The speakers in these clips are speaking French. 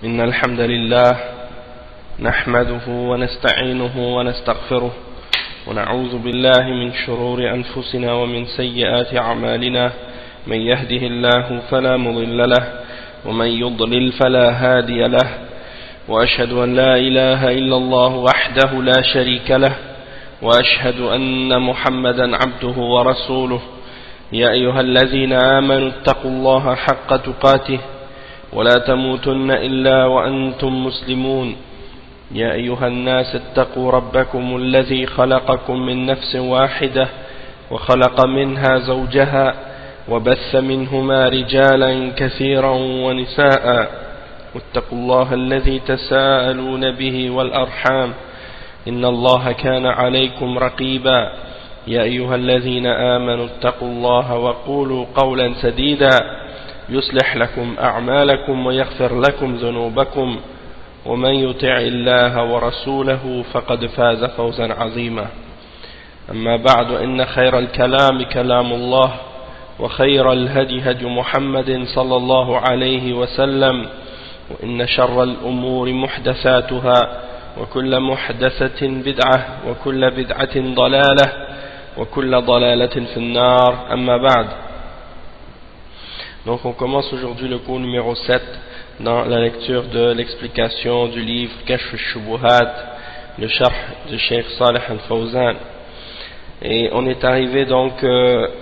إن الحمد لله نحمده ونستعينه ونستغفره ونعوذ بالله من شرور أنفسنا ومن سيئات أعمالنا من يهده الله فلا مضل له ومن يضلل فلا هادي له وأشهد أن لا إله إلا الله وحده لا شريك له وأشهد أن محمدا عبده ورسوله يا أيها الذين آمنوا اتقوا الله حق تقاته ولا تموتن إلا وأنتم مسلمون يا أيها الناس اتقوا ربكم الذي خلقكم من نفس واحدة وخلق منها زوجها وبث منهما رجالا كثيرا ونساء واتقوا الله الذي تساءلون به والأرحام إن الله كان عليكم رقيبا يا أيها الذين آمنوا اتقوا الله وقولوا قولا سديدا يصلح لكم أعمالكم ويغفر لكم ذنوبكم ومن يطع الله ورسوله فقد فاز فوزا عظيما أما بعد إن خير الكلام كلام الله وخير الهدي هدي محمد صلى الله عليه وسلم وإن شر الأمور محدثاتها وكل محدثة بدعة وكل بدعة ضلالة وكل ضلالة في النار أما بعد. Donc on commence aujourd'hui le cours numéro 7 dans la lecture de l'explication du livre Kashf al-Shubuhat, le Sharh de Cheikh Salih al-Fawzan. Et on est arrivé donc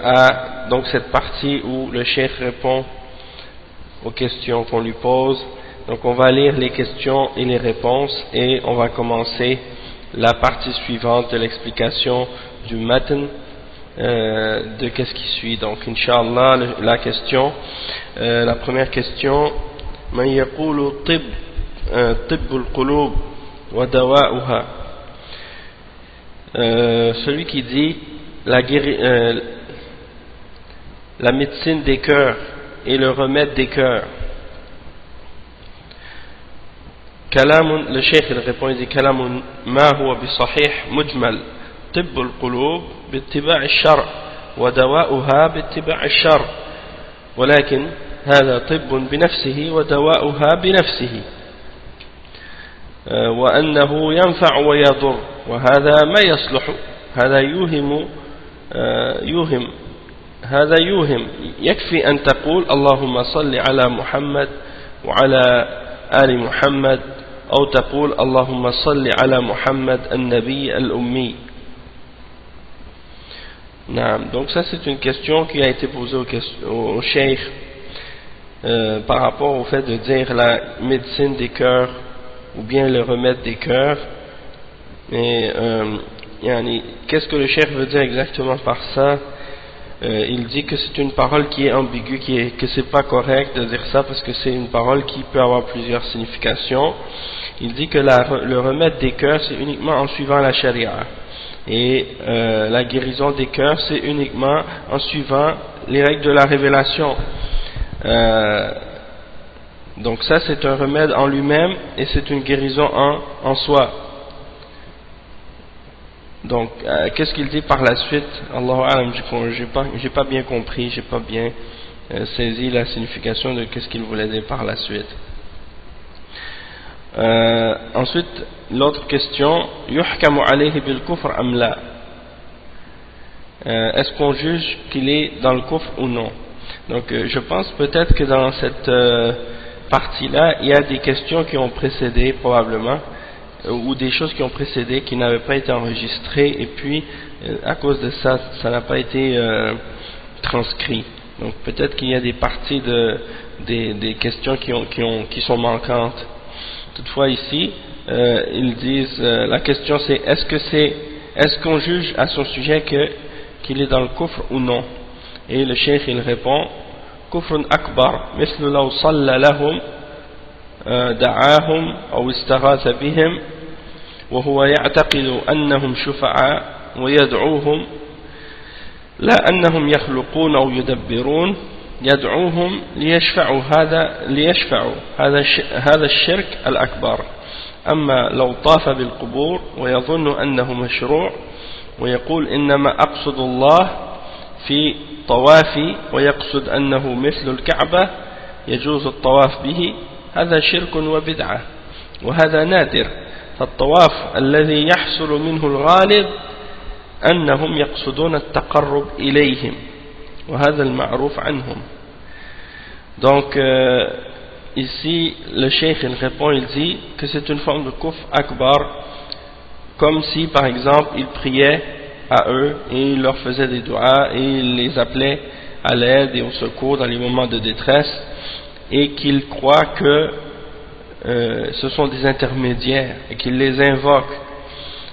à cette partie où le Cheikh répond aux questions qu'on lui pose. Donc on va lire les questions et les réponses et on va commencer la partie suivante de l'explication du matn de qu'est-ce qui suit. Donc Inch'Allah, la question, la première question, Man yaqulu tibbul qulub wa dawa'uha, celui qui dit la médecine des cœurs et le remède des cœurs. كلام للشيخ répond, il dit كلام ما هو بصحيح مجمل طب القلوب باتباع الشرع ودواؤها باتباع الشرع ولكن هذا طب بنفسه ودواؤها بنفسه وأنه ينفع ويضر وهذا ما يصلح هذا يوهم يكفي أن تقول اللهم صل على محمد وعلى آل محمد أو تقول اللهم صل على محمد النبي الأمي. Donc ça c'est une question qui a été posée au cheikh par rapport au fait de dire la médecine des cœurs ou bien le remède des cœurs. Et qu'est-ce que le cheikh veut dire exactement par ça? Il dit que c'est une parole qui est ambiguë, que c'est pas correct de dire ça parce que c'est une parole qui peut avoir plusieurs significations. Il dit que le remède des cœurs c'est uniquement en suivant la charia et la guérison des cœurs c'est uniquement en suivant les règles de la révélation. Donc ça c'est un remède en lui-même et c'est une guérison en soi. Donc, qu'est-ce qu'il dit par la suite? Allahu A'lam, j'ai pas bien compris, j'ai pas bien saisi la signification de qu'est-ce qu'il voulait dire par la suite. Ensuite, l'autre question, yuhkamu alayhi bil kufr am la? Est-ce qu'on juge qu'il est dans le kufr ou non? Donc, je pense peut-être que dans cette partie-là, il y a des questions qui ont précédé probablement, ou des choses qui ont précédé qui n'avaient pas été enregistrées et puis à cause de ça, ça n'a pas été transcrit. Donc peut-être qu'il y a des parties des questions qui sont manquantes. Toutefois ici, ils disent la question c'est est-ce qu'on juge à son sujet qu'il est dans le kufr ou non? Et le cheikh il répond kufrun akbar mislu law salla lahum دعاهم أو استغاث بهم وهو يعتقد أنهم شفعاء ويدعوهم لا أنهم يخلقون أو يدبرون يدعوهم ليشفعوا هذا الشرك الأكبر. أما لو طاف بالقبور ويظن أنه مشروع ويقول إنما أقصد الله في طوافي ويقصد أنه مثل الكعبة يجوز الطواف به هذا شرك وبدعة وهذا نادر. فالطواف الذي يحصل منه الغالب أنهم يقصدون التقرب إليهم وهذا المعروف عنهم. Donc ici le cheikh il répond, il dit que c'est une forme de kufr akbar, comme si par exemple il priait à eux et il leur faisait des du'as et il les appelait à l'aide et au secours dans les moments de détresse, et qu'ils croient que ce sont des intermédiaires et qu'ils les invoquent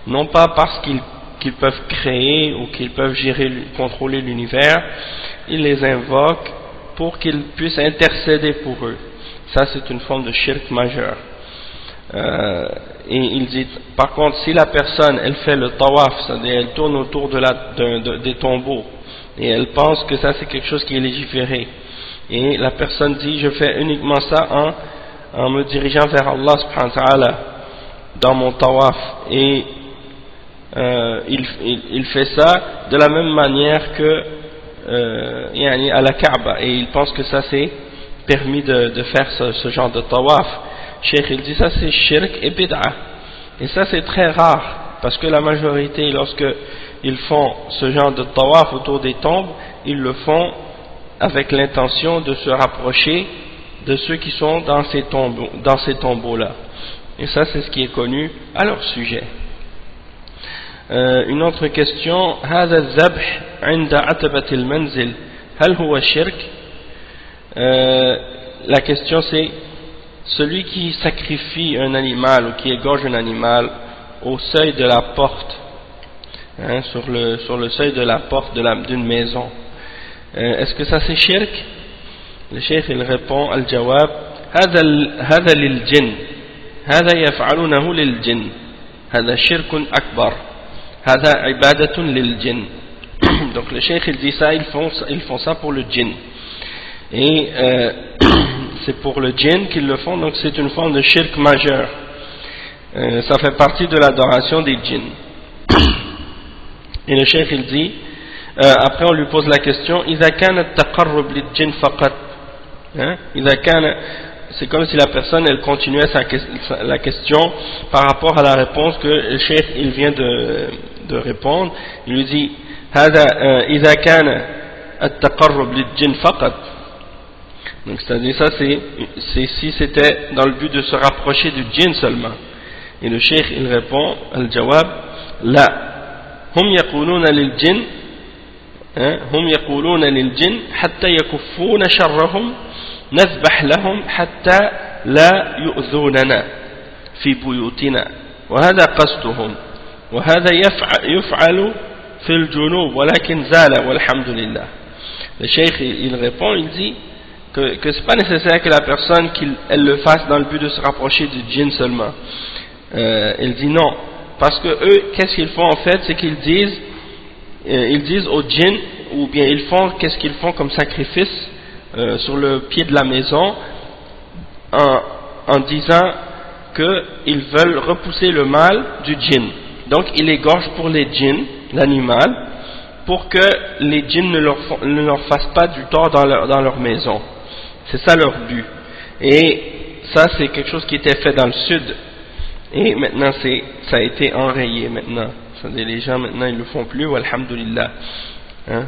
non pas parce qu'ils peuvent créer ou qu'ils peuvent gérer, contrôler l'univers, ils les invoquent pour qu'ils puissent intercéder pour eux. Ça c'est une forme de shirk majeur. Et il dit par contre si la personne elle fait le tawaf, c'est-à-dire elle tourne autour des tombeaux et elle pense que ça c'est quelque chose qui est légiféré, et la personne dit je fais uniquement ça en me dirigeant vers Allah subhanahu wa ta'ala dans mon tawaf, et il fait ça de la même manière que à la Kaaba, et il pense que ça c'est permis de faire ce genre de tawaf. Cheikh il dit ça c'est shirk et bid'a, et ça c'est très rare parce que la majorité lorsque ils font ce genre de tawaf autour des tombes, ils le font avec l'intention de se rapprocher de ceux qui sont dans ces tombeaux là, et ça c'est ce qui est connu à leur sujet. Une autre question, هذا الذبح عند عتبة المنزل هل هو شرك؟ La question c'est celui qui sacrifie un animal ou qui égorge un animal au seuil de la porte, sur le seuil de la porte d'une maison, est-ce que ça c'est shirk? Le cheikh il répond al-jawab هذا للجن هذا يفعلونه للجن هذا شرك أكبر هذا عبادة للجن. Donc le cheikh il dit ça, ils font ça pour le djinn, et c'est pour le djinn qu'ils le font, donc c'est une forme de shirk majeur. Ça fait partie de l'adoration des djinns. Et le cheikh il dit après on lui pose la question إذا كان التقرب للجن فقط، c'est comme si la personne elle continuait la question par rapport à la réponse que le cheikh il vient de répondre. Il lui dit إذا كان التقرب للجن فقط، donc c'est-à-dire ça c'est si c'était dans le but de se rapprocher du djinn seulement. Et le cheikh il répond al-jawab لا هم يقولون للجن حتى يكفون شرهم نذبح لهم حتى لا يؤذوننا في بيوتنا وهذا قصدهم وهذا يفعل في الجنوب ولكن زال والحمد لله. Le cheikh il répond, il dit que c'est pas nécessaire que la personne elle le fasse dans le but de se rapprocher du djinn seulement. Il dit non, parce que eux qu'est-ce qu'ils font en fait, c'est qu'ils disent au djinn, ou bien qu'est-ce qu'ils font comme sacrifice sur le pied de la maison en disant qu'ils veulent repousser le mal du djinn. Donc ils égorgent pour les djinns l'animal pour que les djinns ne leur fassent pas du tort dans leur maison. C'est ça leur but. Et ça c'est quelque chose qui était fait dans le sud, et maintenant ça a été enrayé maintenant. C'est-à-dire les gens maintenant ils le font plus, walhamdulillah.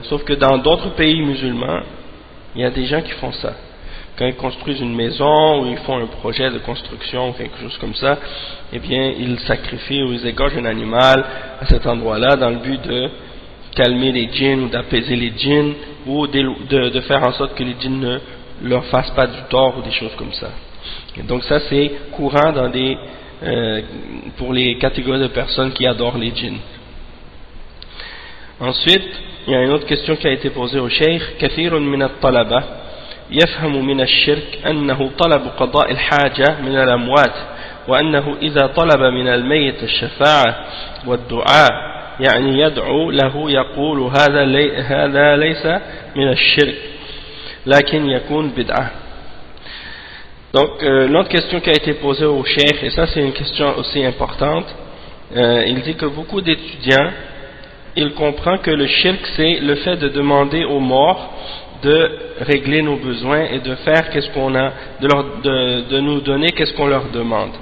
Sauf que dans d'autres pays musulmans, il y a des gens qui font ça. Quand ils construisent une maison ou ils font un projet de construction ou quelque chose comme ça, eh bien ils sacrifient ou ils égorgent un animal à cet endroit-là dans le but de calmer les djinns ou d'apaiser les djinns, ou de faire en sorte que les djinns ne leur fassent pas du tort ou des choses comme ça. Et donc ça c'est courant pour les catégories de personnes qui adorent les djinns. Ensuite, il y a une autre question qui a été posée au cheikh. كثير من الطلبة يفهم من الشرك أنه طلب قضاء الحاجة من الأموات، وأنه إذا طلب من الميت الشفاعة والدعاء يعني يدعو له يقول هذا ليس من الشرك لكن يكون بدعة. Donc l'autre question qui a été posée au cheikh, et ça c'est une question aussi importante, il dit que beaucoup d'étudiants ils comprennent que le shirk c'est le fait de demander aux morts de régler nos besoins et de faire qu'est-ce qu'on a, de nous donner qu'est-ce qu'on leur demande.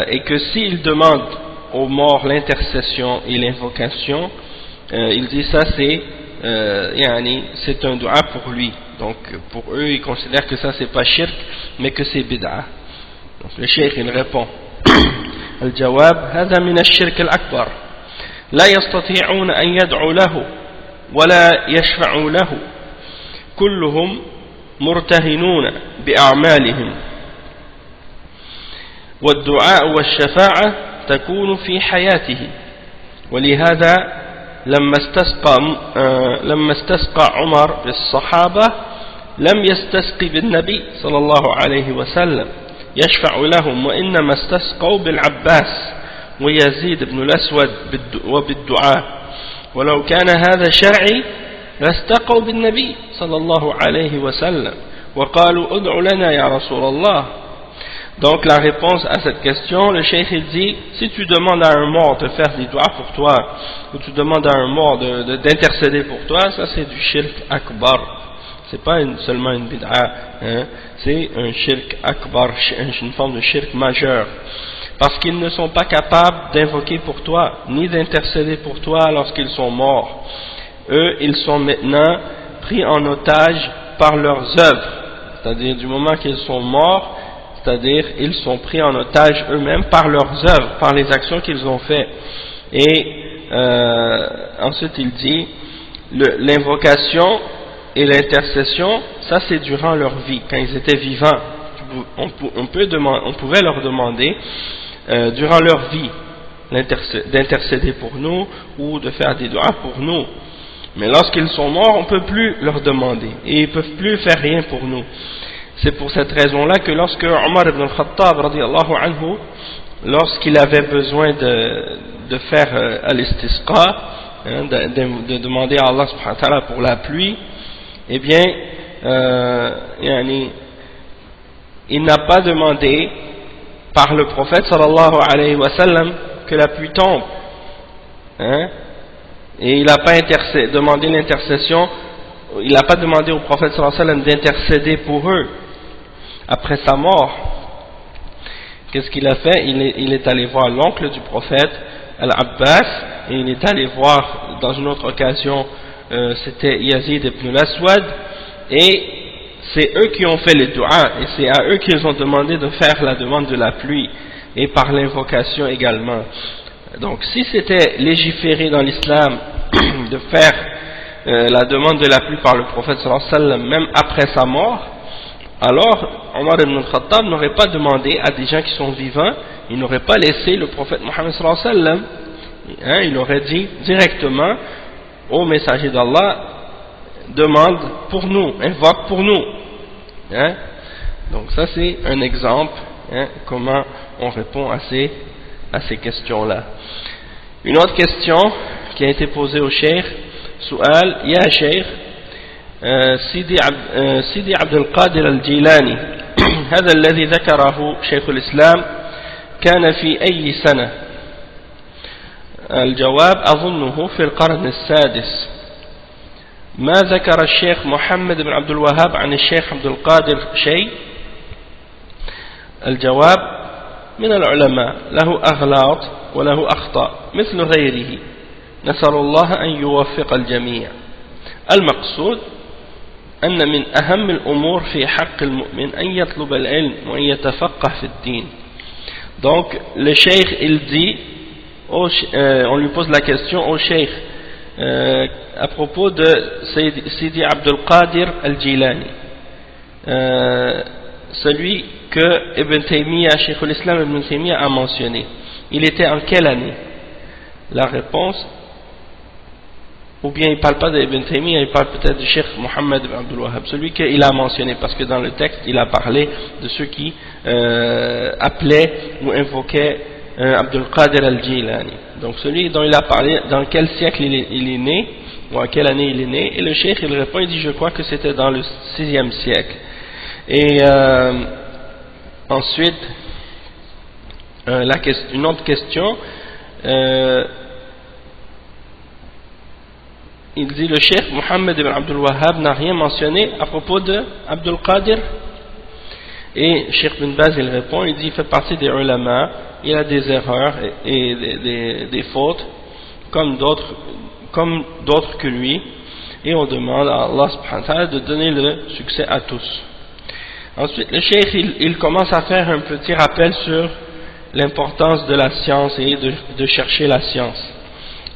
Et que s'ils demandent aux morts l'intercession et l'invocation, il dit ça c'est un dua pour lui. Donc pour eux ils considèrent que ça c'est pas shirk mais que c'est bid'a. Donc le cheikh il répond الجواب هذا من الشرك الأكبر لا يستطيعون أن يدعوا له ولا يشفعوا له كلهم مرتهنون بأعمالهم والدعاء والشفاعة تكون في حياته ولهذا لما استسقى عمر بالصحابة لم يستسقي بالنبي صلى الله عليه وسلم يشفع لهم وإنما استسقوا بالعباس ويزيد بن الأسود وبالدعاء ولو كان هذا شرعي لاستقوا بالنبي صلى الله عليه وسلم وقالوا ادع لنا يا رسول الله. Donc la réponse à cette question, le cheikh il dit, si tu demandes à un mort de faire des doigts pour toi, ou tu demandes à un mort d'intercéder pour toi, ça c'est du shirk akbar. C'est pas seulement une bid'a, hein, c'est un shirk akbar, une forme de shirk majeur. Parce qu'ils ne sont pas capables d'invoquer pour toi, ni d'intercéder pour toi lorsqu'ils sont morts. Eux, ils sont maintenant pris en otage par leurs œuvres. C'est-à-dire, du moment qu'ils sont morts, c'est-à-dire, ils sont pris en otage eux-mêmes par leurs œuvres, par les actions qu'ils ont faites. Et ensuite, il dit, l'invocation et l'intercession, ça c'est durant leur vie, quand ils étaient vivants. On pouvait leur demander durant leur vie d'intercéder pour nous ou de faire des doigts pour nous. Mais lorsqu'ils sont morts, on ne peut plus leur demander et ils ne peuvent plus faire rien pour nous. C'est pour cette raison-là que lorsque Omar ibn al-Khattab radiyallahu anhu, lorsqu'il avait besoin de faire al-istisqa, hein, de demander à Allah subhanahu wa ta'ala pour la pluie, eh bien, il n'a pas demandé par le prophète sallallahu alayhi wa sallam que la pluie tombe, hein, et il n'a pas demandé l'intercession, il n'a pas demandé au prophète sallallahu alayhi wa sallam d'intercéder pour eux après sa mort. Qu'est-ce qu'il a fait? Il est allé voir l'oncle du prophète, Al-Abbas, et il est allé voir dans une autre occasion c'était Yazid ibn al-Aswad, et c'est eux qui ont fait les du'a, et c'est à eux qu'ils ont demandé de faire la demande de la pluie, et par l'invocation également. Donc si c'était légiféré dans l'islam de faire la demande de la pluie par le prophète sallallahu alayhi wa sallam, même après sa mort, alors Omar ibn al-Khattab n'aurait pas demandé à des gens qui sont vivants, il n'aurait pas laissé le prophète Mohammed sallallahu alayhi wa sallam, hein, il aurait dit directement au messager d'Allah, demande pour nous, invoque pour nous, hein. Donc ça c'est un exemple, hein, comment on répond à ces questions-là. Une autre question qui a été posée au cheikh, Su'al, Ya Cheikh, سيدي عبد القادر الجيلاني هذا الذي ذكره شيخ الإسلام كان في أي سنة؟ الجواب أظنه في القرن السادس. ما ذكر الشيخ محمد بن عبد الوهاب عن الشيخ عبد القادر شيء؟ الجواب من العلماء له أغلاط وله أخطاء مثل غيره نسأل الله أن يوفق الجميع. المقصود أن من أهم الأمور في حق المؤمن أن يطلب العلم وأن يتفقه في الدين. Donc le cheikh il dit, on lui pose la question au cheikh à propos de Sidi Abdul Qadir al-Jilani, celui que Ibn Taymiyyah, Cheikh l'Islam Ibn Taymiyyah a mentionné. Il était en quelle année? La réponse, ou bien il ne parle pas d'Ibn Taymiyyah, il parle peut-être du Cheikh Mohammed ibn Abdul Wahhab, celui qu'il a mentionné, parce que dans le texte il a parlé de ceux qui appelaient ou invoquaient Abdul Qadir al-Jilani. Donc celui dont il a parlé, dans quel siècle il est né, ou à quelle année il est né, et le cheikh il répond, il dit je crois que c'était dans le 6e siècle. Et ensuite une autre question, il dit le cheikh Mohammed ibn Abdul Wahhab n'a rien mentionné à propos de Abdul Qadir. Et Cheikh bin Baz il répond, il dit il fait partie des ulama, il a des erreurs et des fautes comme d'autres que lui, et on demande à Allah subhanahu wa ta'ala de donner le succès à tous. Ensuite le cheikh il commence à faire un petit rappel sur l'importance de la science et de chercher la science.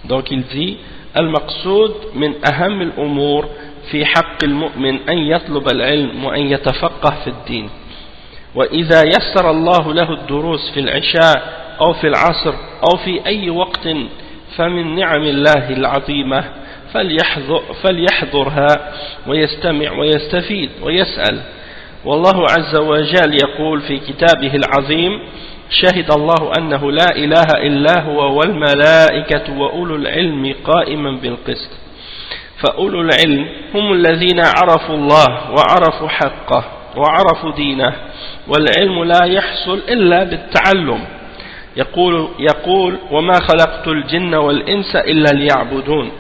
Donc il dit المقصود من أهم الأمور في حق المؤمن أن يطلب العلم وأن يتفقه في الدين، وإذا يسر الله له الدروس في العشاء أو في العصر أو في أي وقت فمن نعم الله العظيمة فليحضرها ويستمع ويستفيد ويسأل. والله عز وجل يقول في كتابه العظيم شهد الله أنه لا إله إلا هو والملائكة وأولو العلم قائما بالقسط. فأولو العلم هم الذين عرفوا الله وعرفوا حقه وعرفوا دينه، والعلم لا يحصل إلا بالتعلم. يقول وما خلقت الجن والإنس إلا ليعبدون،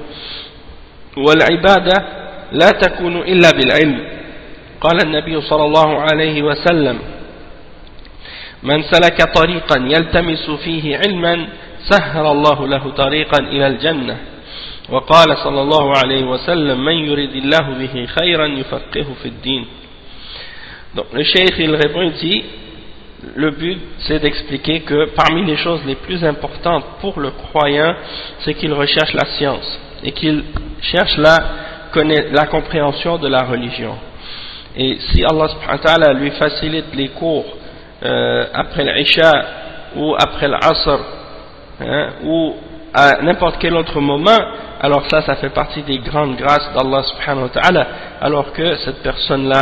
والعبادة لا تكون إلا بالعلم. قال النبي صلى الله عليه وسلم من سلك طريقا يلتمس فيه علما سهل الله له طريقا إلى الجنة. وقال صلى الله عليه وسلم من يريد الله به خيرا يفقهه في الدين. Donc le cheikh il répond, il dit le but c'est d'expliquer que parmi les choses les plus importantes pour le croyant c'est qu'il recherche la science et qu'il cherche la compréhension de la religion. Et si Allah subhanahu wa ta'ala lui facilite les cours après l'Isha ou après l'Asr ou à n'importe quel autre moment, alors ça fait partie des grandes grâces d'Allah subhanahu wa ta'ala, alors que cette personne-là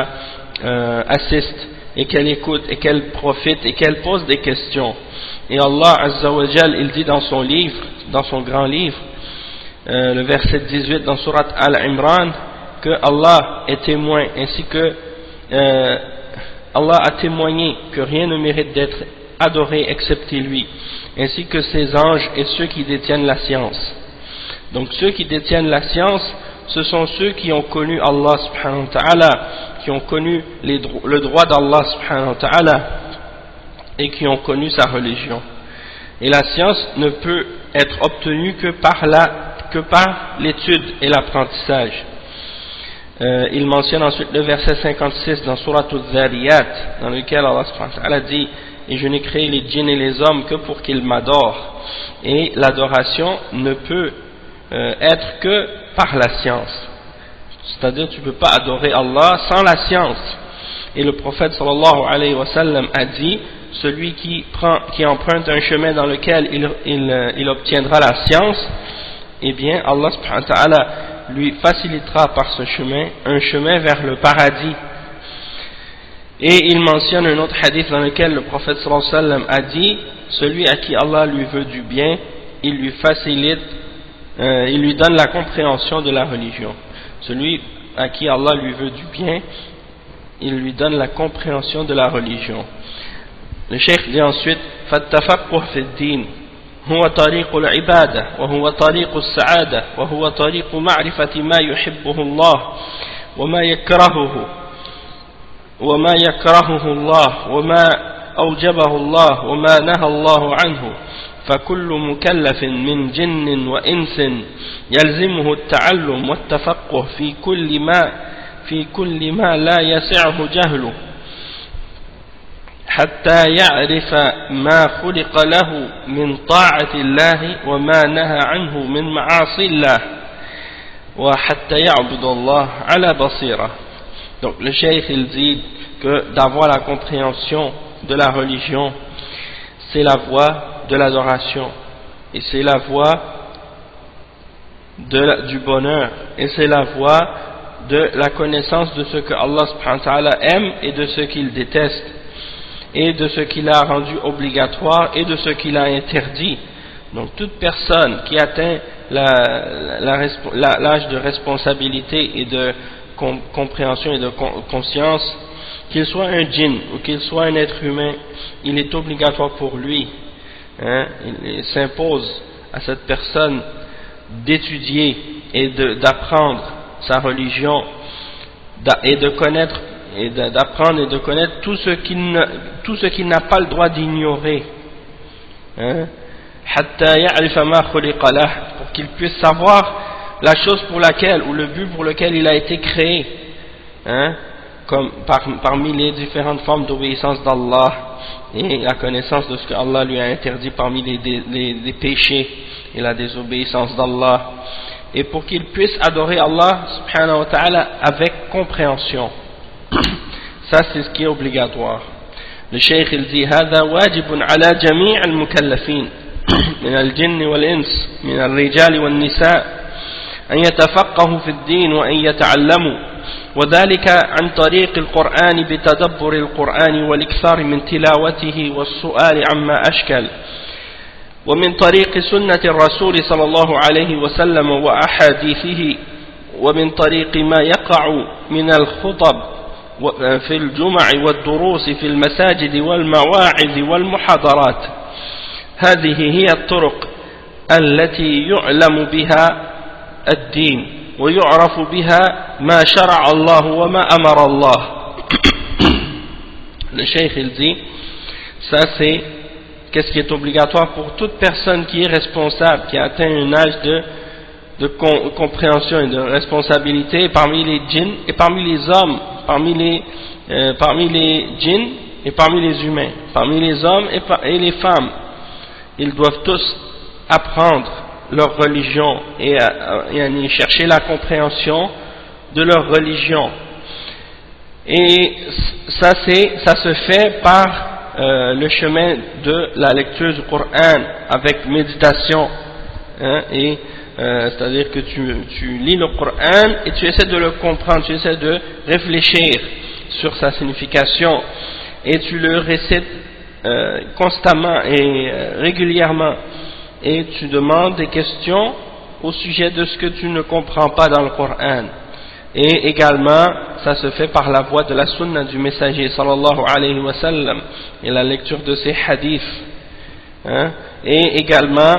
assiste et qu'elle écoute et qu'elle profite et qu'elle pose des questions. Et Allah azza wa jal il dit dans son livre, dans son grand livre, le verset 18 dans surat Al-Imran, que Allah est témoin, ainsi que Allah a témoigné que rien ne mérite d'être adoré excepté lui, ainsi que ses anges et ceux qui détiennent la science. Donc ceux qui détiennent la science, ce sont ceux qui ont connu Allah subhanahu wa ta'ala, qui ont connu le droit d'Allah subhanahu wa ta'ala et qui ont connu sa religion. Et la science ne peut être obtenue que par l'étude et l'apprentissage. Il mentionne ensuite le verset 56 dans Surat Al-Zariyat, dans lequel Allah subhanahu wa ta'ala dit et je n'ai créé les djinns et les hommes que pour qu'ils m'adorent. Et l'adoration ne peut être que par la science, c'est-à-dire tu ne peux pas adorer Allah sans la science. Et le prophète sallallahu alayhi wa sallam a dit celui qui emprunte un chemin dans lequel il obtiendra la science, eh bien Allah subhanahu wa ta'ala lui facilitera par ce chemin un chemin vers le paradis. Et il mentionne un autre hadith dans lequel le prophète sallallahu alayhi wa sallam a dit celui à qui Allah lui veut du bien, il lui facilite, il lui donne la compréhension de la religion. Celui à qui Allah lui veut du bien, il lui donne la compréhension de la religion. Le cheikh dit ensuite فَالتَّفَقُّهُ فِي الدِّينِ هو طريق العبادة وهو طريق السعادة وهو طريق معرفة ما يحبه الله وما يكرهه الله وما أوجبه الله وما نهى الله عنه. فكل مكلف من جن وإنس يلزمه التعلم والتفقه في كل ما لا يسعه جهله حتى يعرف ما خلق له من طاعة الله وما نهى عنه من معاصي الله وحتى يعبد الله على بصيرة. Donc le cheikh il dit que d'avoir la compréhension de la religion c'est la voie de l'adoration et c'est la voie du bonheur et c'est la voie de la connaissance de ce que Allah subhanahu wa ta'ala aime et de ce qu'il déteste et de ce qu'il a rendu obligatoire et de ce qu'il a interdit. Donc toute personne qui atteint l'âge de responsabilité et de compréhension et de conscience, qu'il soit un djinn ou qu'il soit un être humain, il est obligatoire pour lui, il s'impose à cette personne d'étudier et d'apprendre sa religion et de connaître d'apprendre et de connaître tout ce qu'il n'a pas le droit d'ignorer, hein, pour qu'il puisse savoir la chose pour laquelle ou le but pour lequel il a été créé, hein, comme parmi les différentes formes d'obéissance d'Allah et la connaissance de ce que Allah lui a interdit parmi les péchés et la désobéissance d'Allah, et pour qu'il puisse adorer Allah subhanahu wa ta'ala avec compréhension. Ça c'est ce qui est obligatoire. Le cheikh il dit هذا واجب على جميع المكلفين من الجن والإنس من الرجال والنساء أن يتفقهوا في الدين وأن يتعلموا، وذلك عن طريق القرآن بتدبر القرآن والإكثار من تلاوته والسؤال عما أشكل، ومن طريق سنة الرسول صلى الله عليه وسلم وأحاديثه، ومن طريق ما يقع من الخطب في الجمع والدروس في المساجد والمواعظ والمحاضرات. هذه هي الطرق التي يعلم بها الدين ويعرف بها ما شرع الله وما أمر الله. Le cheikh il dit, ça c'est qu'est-ce qui est obligatoire pour toute personne qui est responsable, qui a atteint un âge de compréhension et de responsabilité parmi les djinns et parmi les hommes, parmi les djinns et parmi les humains, parmi les hommes et les femmes. Ils doivent tous apprendre leur religion et chercher la compréhension de leur religion. Et ça se fait par le chemin de la lecture du Coran avec méditation, hein, et c'est-à-dire que tu lis le Coran et tu essaies de le comprendre, tu essaies de réfléchir sur sa signification et tu le récites constamment et régulièrement, et tu demandes des questions au sujet de ce que tu ne comprends pas dans le Coran. Et également ça se fait par la voie de la sunna du messager sallallahu alayhi wa sallam et la lecture de ses hadiths, hein? Et également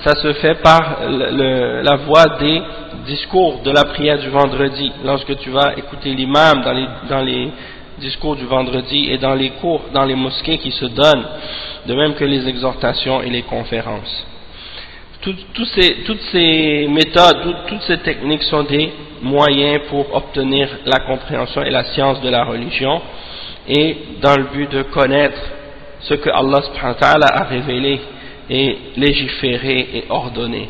ça se fait par la voie des discours de la prière du vendredi, lorsque tu vas écouter l'imam dans les discours du vendredi et dans les cours, dans les mosquées qui se donnent, de même que les exhortations et les conférences. Toutes ces méthodes, toutes ces techniques sont des moyens pour obtenir la compréhension et la science de la religion, et dans le but de connaître ce que Allah subhanahu wa ta'ala a révélé et légiféré et ordonné.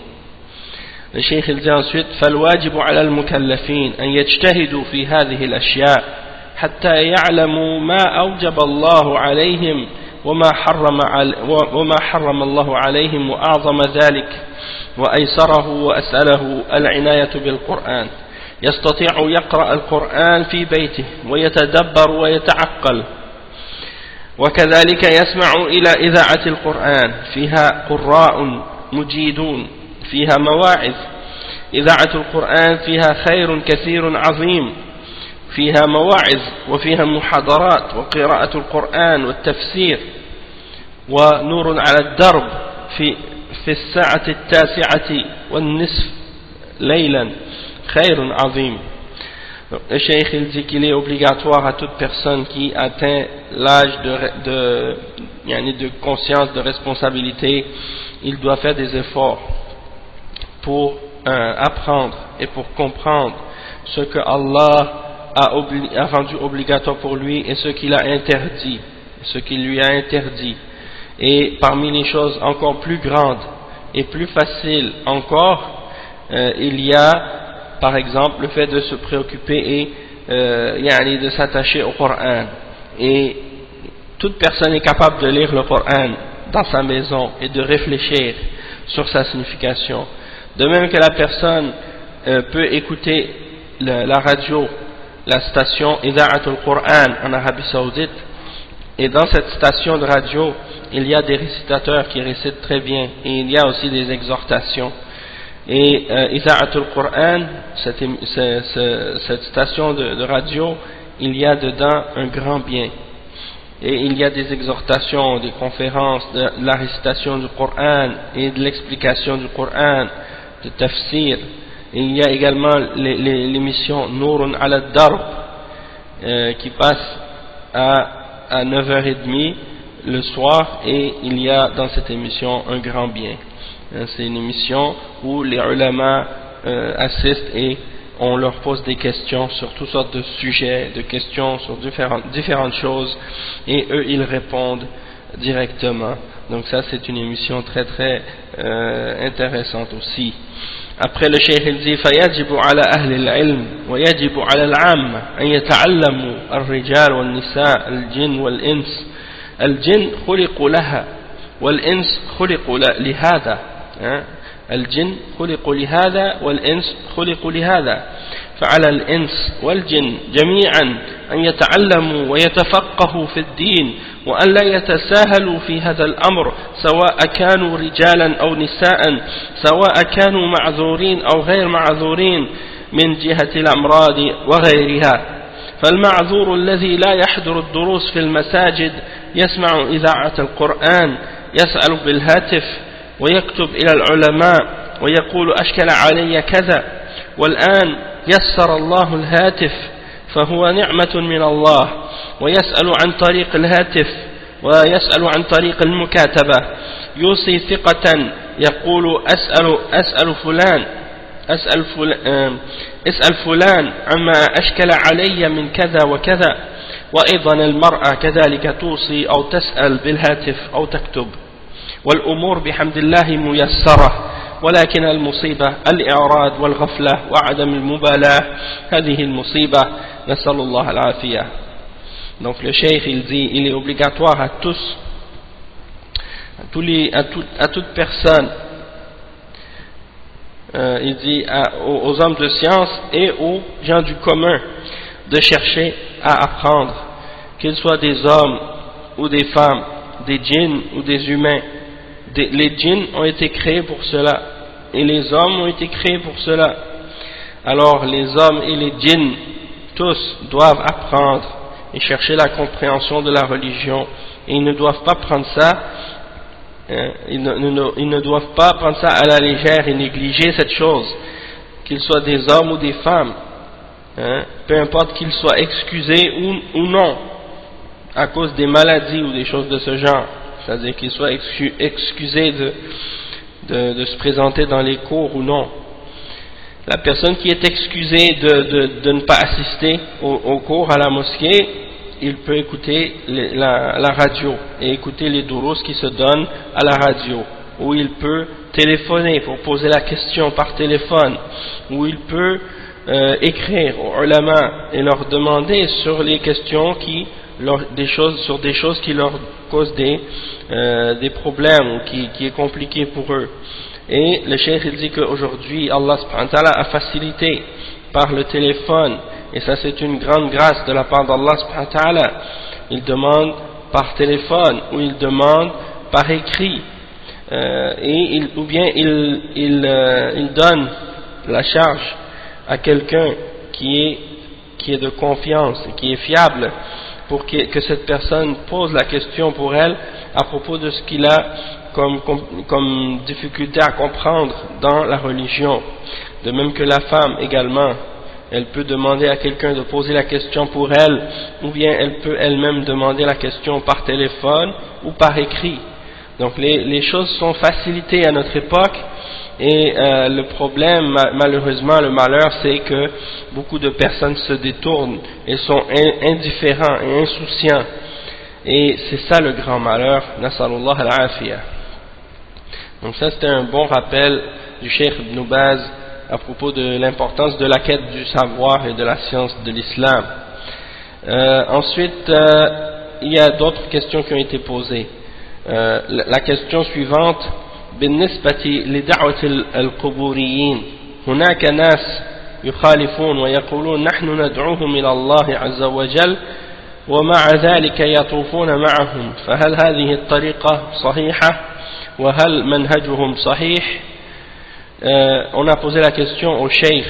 Le cheikh il dit ensuite فالواجب على المكلفين أن يجتهدوا في هذه الأشياء حتى يعلموا ما أوجب الله عليهم وما حرم الله عليهم وأعظم ذلك وأيسره وأسأله العناية بالقرآن. يستطيع يقرأ القرآن في بيته ويتدبر ويتعقل، وكذلك يسمع إلى إذاعة القرآن فيها قراء مجيدون، فيها مواعظ. إذاعة القرآن فيها خير كثير عظيم، فيها مواعظ وفيها محاضرات وقراءة القرآن والتفسير، ونور على الدرب في الساعة 9 والنصف ليلا خير عظيم. Le cheikh il dit qu'il est obligatoire à toute personne qui atteint l'âge de conscience, de responsabilité, il doit faire des efforts pour apprendre et pour comprendre ce que Allah a rendu obligatoire pour lui et ce qu'il a interdit, ce qu'il lui a interdit. Et parmi les choses encore plus grandes et plus faciles encore, il y a par exemple le fait de se préoccuper et de s'attacher au Coran. Et toute personne est capable de lire le Coran dans sa maison et de réfléchir sur sa signification. De même que la personne peut écouter la radio, la station Ida'atul Qur'an en Arabie Saoudite, et dans cette station de radio il y a des récitateurs qui récitent très bien, et il y a aussi des exhortations. Et Ida'atul Qur'an, cette station de radio, il y a dedans un grand bien, et il y a des exhortations, des conférences, de la récitation du Coran et de l'explication du Coran, de tafsir, Et il y a également l'émission Nourun ala Darb qui passe à 9h30 le soir, et il y a dans cette émission un grand bien. C'est une émission où les ulama assistent et on leur pose des questions sur toutes sortes de sujets, de questions sur différentes choses, et eux ils répondent directement. Donc ça c'est une émission très très intéressante aussi. Après le cheikh il dit فيجب على أهل العلم ويجب على العامة أن يتعلموا الرجال والنساء الجن والإنس. الجن خلقوا لها والإنس خلقوا لهذا. الجن خلقوا لهذا والإنس خلقوا لهذا. فعلى الإنس والجن جميعا أن يتعلموا ويتفقهوا في الدين، وأن لا يتساهلوا في هذا الأمر، سواء كانوا رجالا أو نساء، سواء كانوا معذورين أو غير معذورين من جهة الأمراض وغيرها. فالمعذور الذي لا يحضر الدروس في المساجد يسمع إذاعة القرآن، يسأل بالهاتف ويكتب إلى العلماء ويقول أشكل علي كذا، والآن يسر الله الهاتف فهو نعمة من الله، ويسأل عن طريق الهاتف ويسأل عن طريق المكاتبة، يوصي ثقة يقول اسأل فلان عما أشكل علي من كذا وكذا. وأيضا المرأة كذلك توصي أو تسأل بالهاتف أو تكتب، والأمور بحمد الله ميسرة، ولكن المصيبة الإعراض والغفلة وعدم المبالاة، هذه المصيبة، نسأل الله العافية. Donc le cheikh il dit il est obligatoire à tous, à toute personne, il dit aux hommes de science et aux gens du commun de chercher à apprendre, qu'ils soient des hommes ou des femmes, des djinns ou des humains. Les djinns ont été créés pour cela et les hommes ont été créés pour cela. Alors les hommes et les djinns tous doivent apprendre et chercher la compréhension de la religion, et ils ne doivent pas prendre ça ils ne doivent pas prendre ça à la légère et négliger cette chose, qu'ils soient des hommes ou des femmes, peu importe qu'ils soient excusés ou non à cause des maladies ou des choses de ce genre, c'est-à-dire qu'ils soient excusés de se présenter dans les cours ou non. La personne qui est excusée de ne pas assister au cours à la mosquée, il peut écouter la radio et écouter les durus qui se donnent à la radio, ou il peut téléphoner pour poser la question par téléphone, ou il peut écrire aux ulama et leur demander sur les questions sur des choses qui leur causent des problèmes ou qui est compliqué pour eux. Et le cheikh il dit qu'aujourd'hui Allah subhanahu wa ta'ala a facilité par le téléphone, et ça c'est une grande grâce de la part d'Allah subhanahu wa ta'ala. Il demande par téléphone ou il demande par écrit, ou bien il donne la charge à quelqu'un qui est de confiance et qui est fiable, pour que cette personne pose la question pour elle à propos de ce qu'il a comme difficulté à comprendre dans la religion. De même que la femme également, elle peut demander à quelqu'un de poser la question pour elle, ou bien elle peut elle-même demander la question par téléphone ou par écrit. Donc les choses sont facilitées à notre époque, et le problème, malheureusement, le malheur, c'est que beaucoup de personnes se détournent et sont indifférents et insouciants, et c'est ça le grand malheur. Nasalullah al-afiyah. Donc ça c'était un bon rappel du Cheikh Ibn Baz à propos de l'importance de la quête du savoir et de la science de l'islam. Ensuite, il y a d'autres questions qui ont été posées. La question suivante: بالنسبة لدعوة القبوريين هناك ناس يخالفون ويقولون نحن ندعوهم إلى الله عز وجل ومع ذلك يطوفون معهم، فهل هذه الطريقة صحيحة وهل منهجهم صحيح؟ On a posé la question au cheikh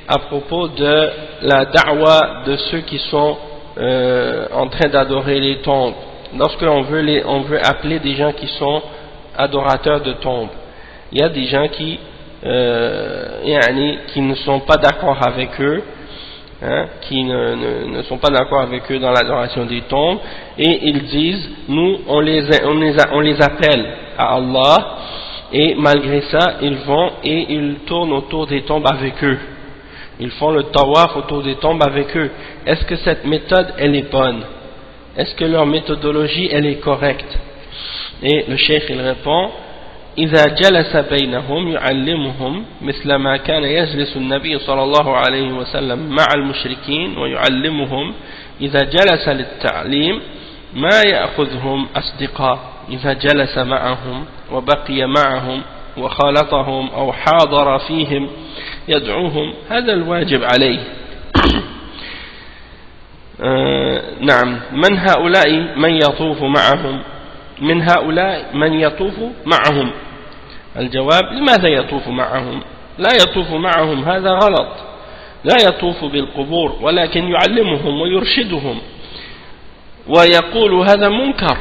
à propos de la da'wa de ceux qui sont en train d'adorer les tombes. Lorsque on veut appeler des gens qui sont adorateurs de tombes, il y a des gens qui qui ne sont pas d'accord avec eux, qui ne sont pas d'accord avec eux dans l'adoration des tombes, et ils disent nous on les appelle à Allah, et malgré ça ils vont et ils tournent autour des tombes avec eux, ils font le tawaf autour des tombes avec eux. Est-ce que cette méthode elle est bonne? Est-ce que leur méthodologie elle est correcte? Et le cheikh il répond: إذا جلس بينهم يعلمهم مثل ما كان يجلس النبي صلى الله عليه وسلم مع المشركين ويعلمهم إذا جلس للتعليم ما يأخذهم أصدقاء إذا جلس معهم وبقي معهم وخالطهم أو حاضر فيهم يدعوهم هذا الواجب عليه. نعم. من هؤلاء من يطوف معهم؟ من هؤلاء من يطوف معهم؟ الجواب: لماذا يطوف معهم؟ لا يطوف معهم، هذا غلط. لا يطوف بالقبور ولكن يعلمهم ويرشدهم ويقول هذا منكر،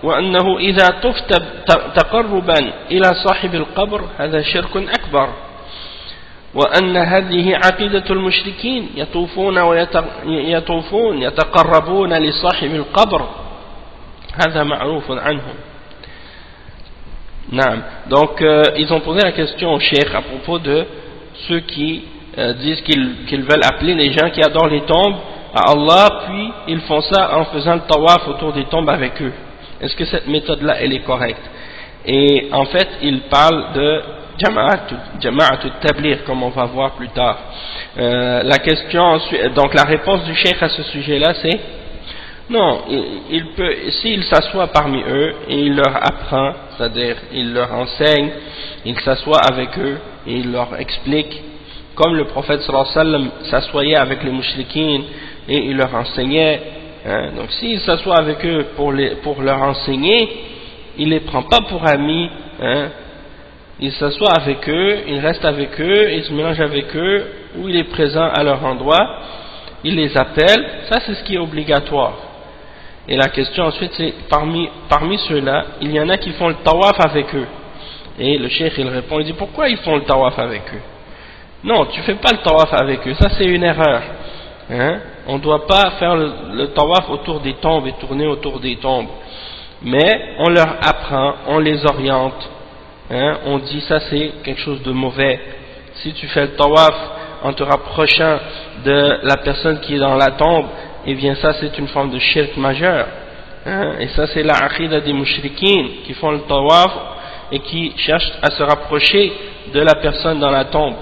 وأنه إذا طفت تقربا إلى صاحب القبر هذا شرك أكبر، وأن هذه عقيدة المشركين يطوفون يتقربون لصاحب القبر، هذا معروف عنهم. نعم. Donc ils ont posé la question au cheikh à propos de ceux qui disent qu'ils veulent appeler les gens qui adorent les tombes à Allah, puis ils font ça en faisant le tawaf autour des tombes avec eux. Est-ce que cette méthode-là elle est correcte? Et en fait ils parlent de jama'at tabligh, comme on va voir plus tard. La question, donc la réponse du cheikh à ce sujet-là, c'est non, il peut, s'il s'assoit parmi eux et il leur apprend, c'est-à-dire il leur enseigne, il s'assoit avec eux et il leur explique, comme le prophète sallallahu alayhi wa sallam s'assoyait avec les mouchriquines et il leur enseignait, donc s'il s'assoit avec eux pour leur enseigner, il les prend pas pour amis, il s'assoit avec eux, il reste avec eux, il se mélange avec eux, ou il est présent à leur endroit, il les appelle, ça c'est ce qui est obligatoire. Et la question ensuite c'est, parmi ceux-là, il y en a qui font le tawaf avec eux. Et le cheikh il répond, il dit: pourquoi ils font le tawaf avec eux? Non, tu fais pas le tawaf avec eux, ça c'est une erreur. On ne doit pas faire le tawaf autour des tombes et tourner autour des tombes. Mais on leur apprend, on les oriente, on dit ça c'est quelque chose de mauvais. Si tu fais le tawaf en te rapprochant de la personne qui est dans la tombe, eh bien ça c'est une forme de shirk majeur, et ça c'est la aqida des mouchriquines qui font le tawaf et qui cherchent à se rapprocher de la personne dans la tombe,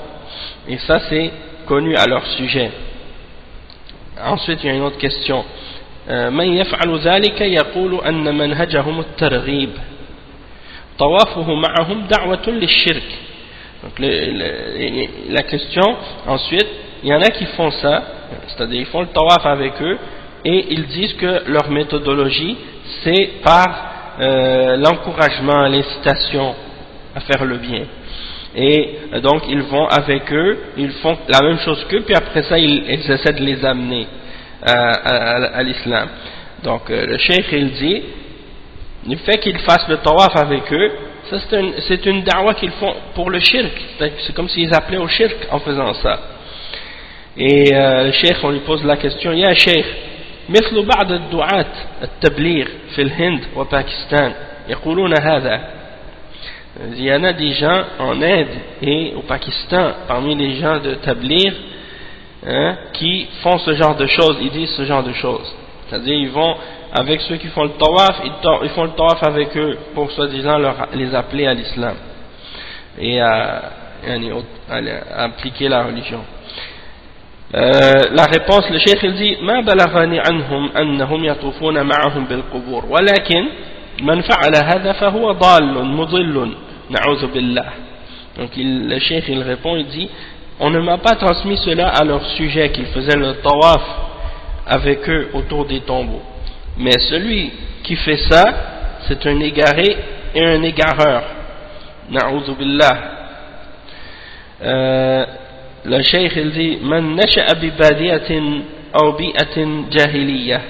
et ça c'est connu à leur sujet. Ensuite il y a une autre question: من يفعل ذلك يقول أن منهجهم الترغيب طوافه معهم دعوة للشرك. Donc la question ensuite, il y en a qui font ça, c'est-à-dire ils font le tawaf avec eux et ils disent que leur méthodologie c'est par l'encouragement, l'incitation à faire le bien, et donc ils vont avec eux, ils font la même chose qu'eux, puis après ça ils essaient de les amener à l'islam. Donc le cheikh il dit, le fait qu'ils fassent le tawaf avec eux, ça c'est une da'wa qu'ils font pour le shirk, c'est comme s'ils appelaient au shirk en faisant ça. Et le cheikh on lui pose la question: Ya cheikh, مثل بعض الدعاة التبليغ في الهند وباكستان يقولون هذا. Il y en a des gens en Inde et au Pakistan, parmi les gens de tabligh, qui font ce genre de choses, ils disent ce genre de choses, c'est-à-dire ils vont avec ceux qui font le tawaf, ils font le tawaf avec eux pour soi-disant les appeler à l'islam et à appliquer la religion. La réponse, le cheikh il dit: ما بلغني عنهم أنهم يطوفون معهم بالقبور ولكن من فعل هذا فهو ضال مضل نعوذ بالله. Donc le cheikh il répond, il dit: on ne m'a pas transmis cela à leur sujet, qu'ils faisaient le tawaf avec eux autour des tombeaux, mais celui qui fait ça c'est un égaré et un égareur, na'oudhu billah. Le cheikh il dit: man nasha'a bi badiyatin aw bi'atin jahiliyah.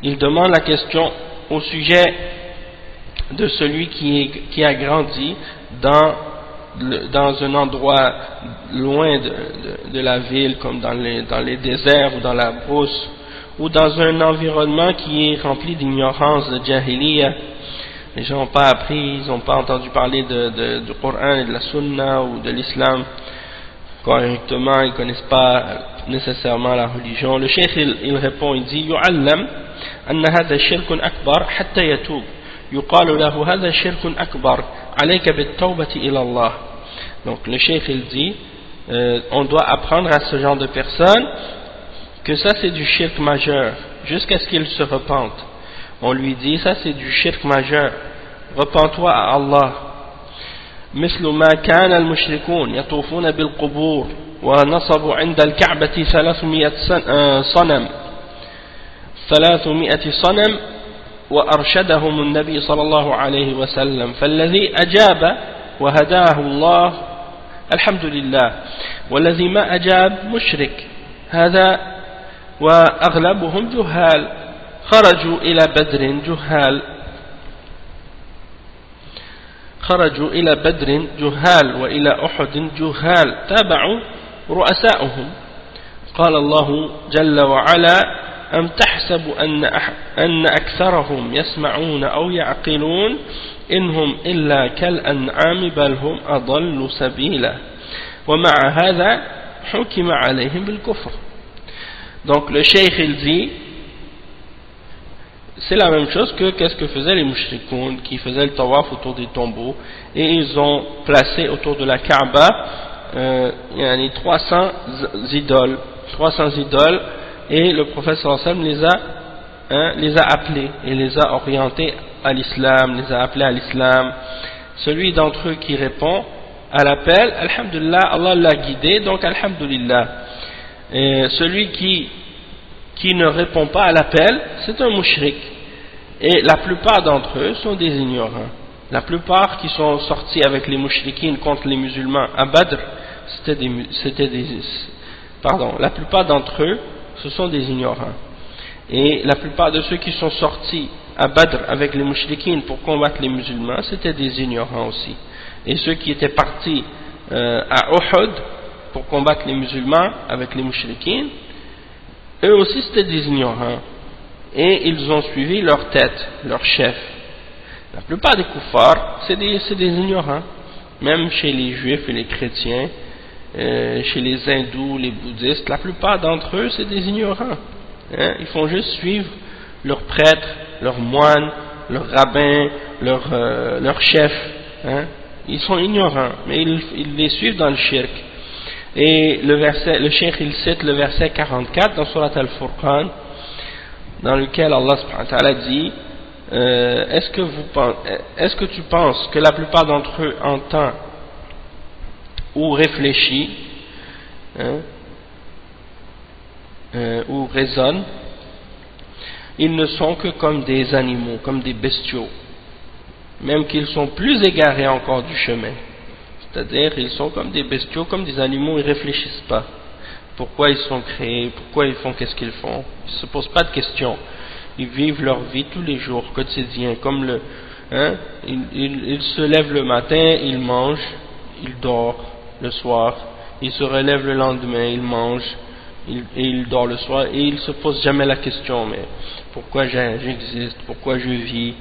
Il demande la question au sujet de celui qui a grandi dans dans un endroit loin de la ville, comme dans les déserts ou dans la brousse, ou dans un environnement qui est rempli d'ignorance, de jahiliya. Les gens n'ont pas appris, ils n'ont pas entendu parler du Coran et de la Sunna ou de l'Islam correctement, ils ne connaissent pas nécessairement la religion. Le cheikh il répond, il dit يعلم أن هذا شرك أكبر حتى يتوب يقال له هذا شرك أكبر عليك بالتوبة إلى الله. Donc le cheikh il dit on doit apprendre à ce genre de personnes que ça c'est du shirk majeur jusqu'à ce qu'il se repente. On lui dit ça c'est du shirk majeur, repens-toi à Allah. مثل ما كان المشركون يطوفون بالقبور ونصبوا عند الكعبة 300 صنم وأرشدهم النبي صلى الله عليه وسلم فالذي أجاب وهداه الله الحمد لله والذي ما أجاب مشرك هذا وأغلبهم جهال خرجوا إلى بدر جهال وإلى أحد جهال تابعوا رؤساؤهم قال الله جل وعلا أم تحسب أن أكثرهم يسمعون أو يعقلون إنهم إلا كالأنعام بل هم أضل سبيلا ومع هذا حكم عليهم بالكفر. Donc le cheikh il dit c'est la même chose que qu'est-ce que faisaient les mushrikoun qui faisaient le tawaf autour des tombeaux et ils ont placé autour de la Kaaba 300 idoles et le prophète sallallahu alayhi wa sallam les a appelés et les a orientés à l'islam, les a appelés à l'islam. Celui d'entre eux qui répond à l'appel, alhamdulillah, Allah l'a guidé, donc alhamdulillah. Et celui qui ne répond pas à l'appel, c'est un mushrik. Et la plupart d'entre eux sont des ignorants. La plupart qui sont sortis avec les mushrikines contre les musulmans à Badr, la plupart d'entre eux, ce sont des ignorants. Et la plupart de ceux qui sont sortis à Badr avec les mushrikines pour combattre les musulmans, c'était des ignorants aussi. Et ceux qui étaient partis à Uhud pour combattre les musulmans avec les mushrikines, eux aussi c'était des ignorants. Et ils ont suivi leur tête, leur chef. La plupart des kuffars, c'est des ignorants. Même chez les juifs et les chrétiens, chez les hindous, les bouddhistes, la plupart d'entre eux, c'est des ignorants. Ils font juste suivre leurs prêtres, leurs moines, leurs rabbins, leurs chefs. Ils sont ignorants, mais ils les suivent dans le shirk. Et le cheikh il cite le verset 44 dans Surat Al-Furqan, dans lequel Allah subhanahu wa ta'ala dit est-ce que tu penses que la plupart d'entre eux entend ou réfléchit ou raisonne? Ils ne sont que comme des animaux, comme des bestiaux, même qu'ils sont plus égarés encore du chemin. C'est-à-dire ils sont comme des bestiaux, comme des animaux, ils ne réfléchissent pas. Pourquoi ils sont créés, pourquoi ils font qu'est-ce qu'ils font, ils ne se posent pas de questions. Ils vivent leur vie tous les jours, quotidien, comme ils se lèvent le matin, ils mangent, ils dorment le soir, ils se relèvent le lendemain, ils mangent, et ils dorment le soir, et ils ne se posent jamais la question, mais pourquoi j'existe, pourquoi je vis,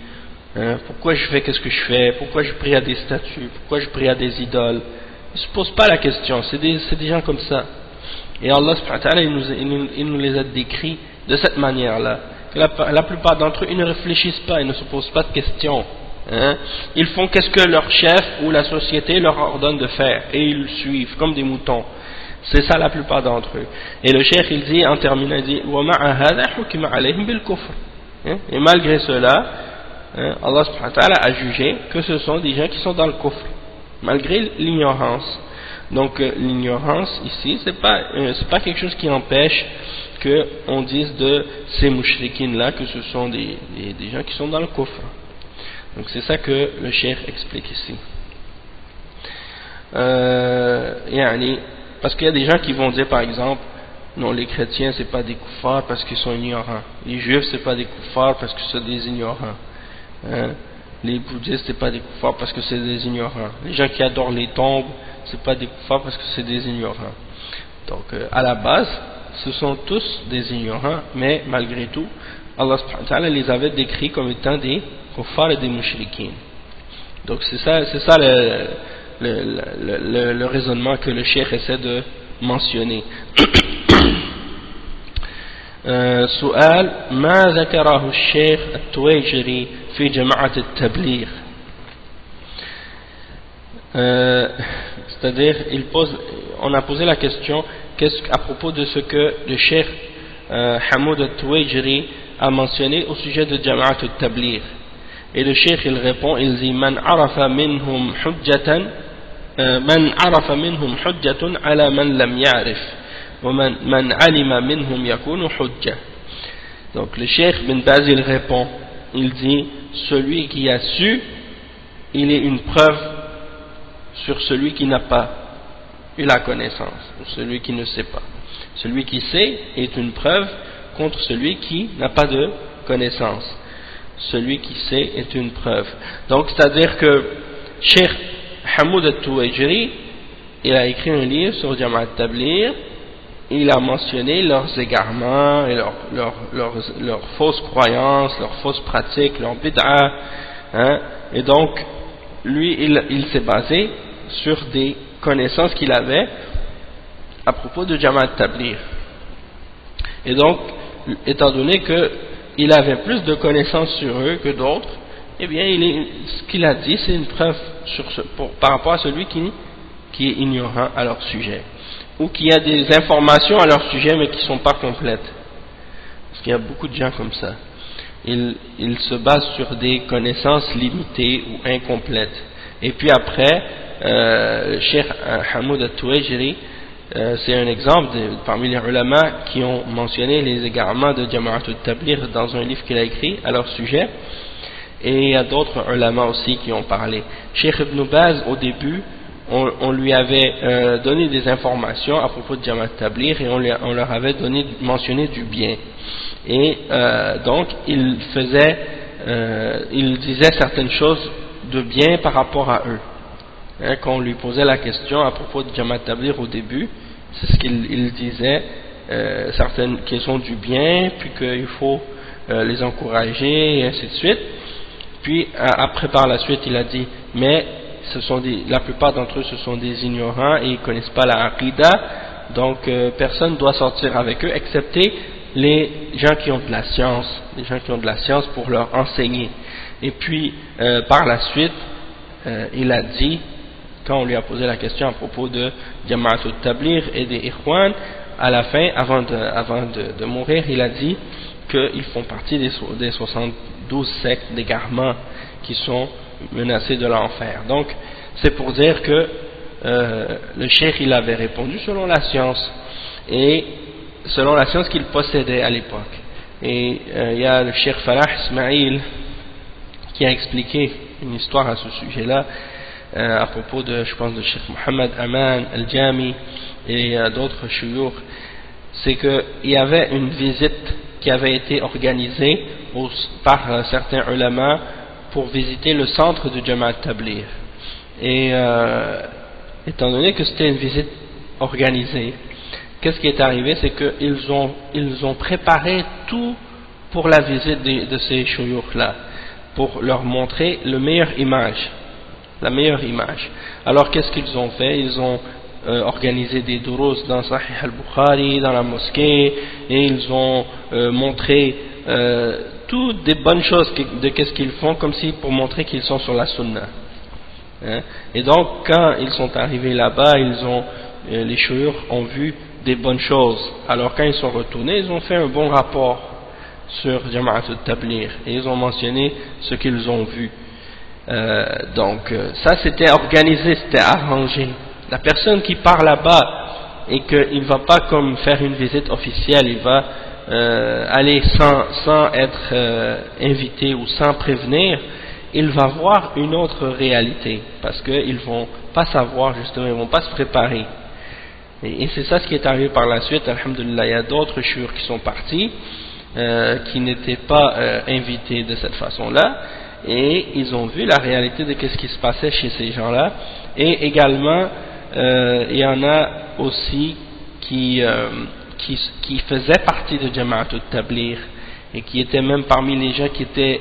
pourquoi je fais qu'est-ce que je fais, pourquoi je prie à des statues, pourquoi je prie à des idoles. Ils ne se posent pas la question, c'est des gens comme ça. Et Allah subhanahu wa ta'ala il nous les a décrits de cette manière-là. La plupart d'entre eux, ils ne réfléchissent pas, ils ne se posent pas de questions. Ils font qu'est-ce que leur chef ou la société leur ordonne de faire, et ils le suivent comme des moutons. C'est ça la plupart d'entre eux. Et le cheikh il dit, en terminant, il dit et malgré cela, Allah subhanahu wa ta'ala a jugé que ce sont des gens qui sont dans le kufr, malgré l'ignorance. Donc l'ignorance ici, c'est pas quelque chose qui empêche qu'on dise de ces mushrikines là que ce sont des gens qui sont dans le kufr. Donc c'est ça que le cheikh explique ici. Parce qu'il y a des gens qui vont dire par exemple, non, les chrétiens c'est pas des kuffars parce qu'ils sont ignorants, les juifs c'est pas des kuffars parce que c'est des ignorants, les bouddhistes c'est pas des kuffars parce que c'est des ignorants. Les gens qui adorent les tombes c'est pas des kuffars parce que c'est des ignorants. Donc à la base ce sont tous des ignorants, mais malgré tout Allah subhanahu wa ta'ala les avait décrits comme étant des kuffars et des mushrikines. Donc c'est ça le raisonnement que le cheikh essaie de mentionner. سؤال ما ذكره الشيخ التويجري في جماعة التبليغ. C'est-à-dire on a posé la question à propos de ce que le cheikh Hamoud al-Tuwayjiri a mentionné au sujet de Jama'at al-Tabligh. Et le cheikh il répond, il dit man arafa minhum hujjatun ala man lam ya'rif wa man alima minhum yakunu hujja. Donc le cheikh bin Baz il répond, il dit celui qui a su il est une preuve sur celui qui n'a pas eu la connaissance, ou celui qui ne sait pas. Celui qui sait est une preuve contre celui qui n'a pas de connaissance. Celui qui sait est une preuve. Donc c'est-à-dire que Cheikh Hamoud al-Tuwayjiri il a écrit un livre sur Jama'at al-Tabligh, il a mentionné leurs égarements et leurs fausses croyances, leurs fausses pratiques, leurs bid'a, hein, et donc lui il s'est basé sur des connaissances qu'il avait à propos de Jama'at al-Tabligh. Et donc étant donné que il avait plus de connaissances sur eux que d'autres, eh bien ce qu'il a dit c'est une preuve par rapport à celui qui est ignorant à leur sujet, ou qui a des informations à leur sujet mais qui ne sont pas complètes, parce qu'il y a beaucoup de gens comme ça, ils se basent sur des connaissances limitées ou incomplètes, et puis après le Cheikh Hamoud al-Tuwayjiri c'est un exemple parmi les ulama qui ont mentionné les égarements de Jama'at al-Tabligh dans un livre qu'il a écrit à leur sujet, et il y a d'autres ulama aussi qui ont parlé. Cheikh Ibn Baz au début on lui avait donné des informations à propos de Jama'at al-Tabligh et on leur avait mentionné du bien, et donc il disait certaines choses de bien par rapport à eux. Quand on lui posait la question à propos de Jama'at al-Tabligh au début, c'est ce qu'il disait, certaines qui sont du bien, puis qu'il faut les encourager et ainsi de suite. Puis après par la suite il a dit mais la plupart d'entre eux ce sont des ignorants et ils ne connaissent pas la Aqidah, donc personne ne doit sortir avec eux excepté les gens qui ont de la science, les gens qui ont de la science pour leur enseigner. Et puis par la suite il a dit, quand on lui a posé la question à propos de Jama'at al-Tabligh et des Ikhwan, à la fin, avant de mourir, il a dit qu'ils font partie des 72 sectes d'égarement qui sont menacés de l'enfer. Donc c'est pour dire que le cheikh il avait répondu selon la science, et selon la science qu'il possédait à l'époque. Et il y a le cheikh Falah Ismail qui a expliqué une histoire à ce sujet-là, à propos de, je pense, de Cheikh Mohammed Aman Al-Jami et d'autres shuyukh. C'est qu'il y avait une visite qui avait été organisée par certains ulama pour visiter le centre de Jama'at al-Tabligh. Et étant donné que c'était une visite organisée, qu'est-ce qui est arrivé? C'est qu'ils ont préparé tout pour la visite de ces shuyukh-là, pour leur montrer la meilleure image. Alors qu'est-ce qu'ils ont fait? Ils ont organisé des durus dans Sahih al-Bukhari, dans la mosquée, et ils ont montré toutes des bonnes choses de qu'est-ce qu'ils font, comme si pour montrer qu'ils sont sur la sunna. Et donc quand ils sont arrivés là-bas, les shuyukh ont vu des bonnes choses. Alors quand ils sont retournés, ils ont fait un bon rapport sur Jama'at al-Tabligh et ils ont mentionné ce qu'ils ont vu. Donc ça c'était organisé, c'était arrangé. La personne qui part là-bas et qu'il ne va pas comme faire une visite officielle, il va aller sans être invité ou sans prévenir, il va voir une autre réalité, parce qu'ils ne vont pas savoir justement, ils ne vont pas se préparer. Et c'est ça ce qui est arrivé par la suite. Alhamdulillah, il y a d'autres shuyukh qui sont partis, qui n'étaient pas invités de cette façon-là, et ils ont vu la réalité de ce qui se passait chez ces gens-là, et également il y en a aussi qui faisaient partie de Jama'at al-Tabligh et qui étaient même parmi les gens qui étaient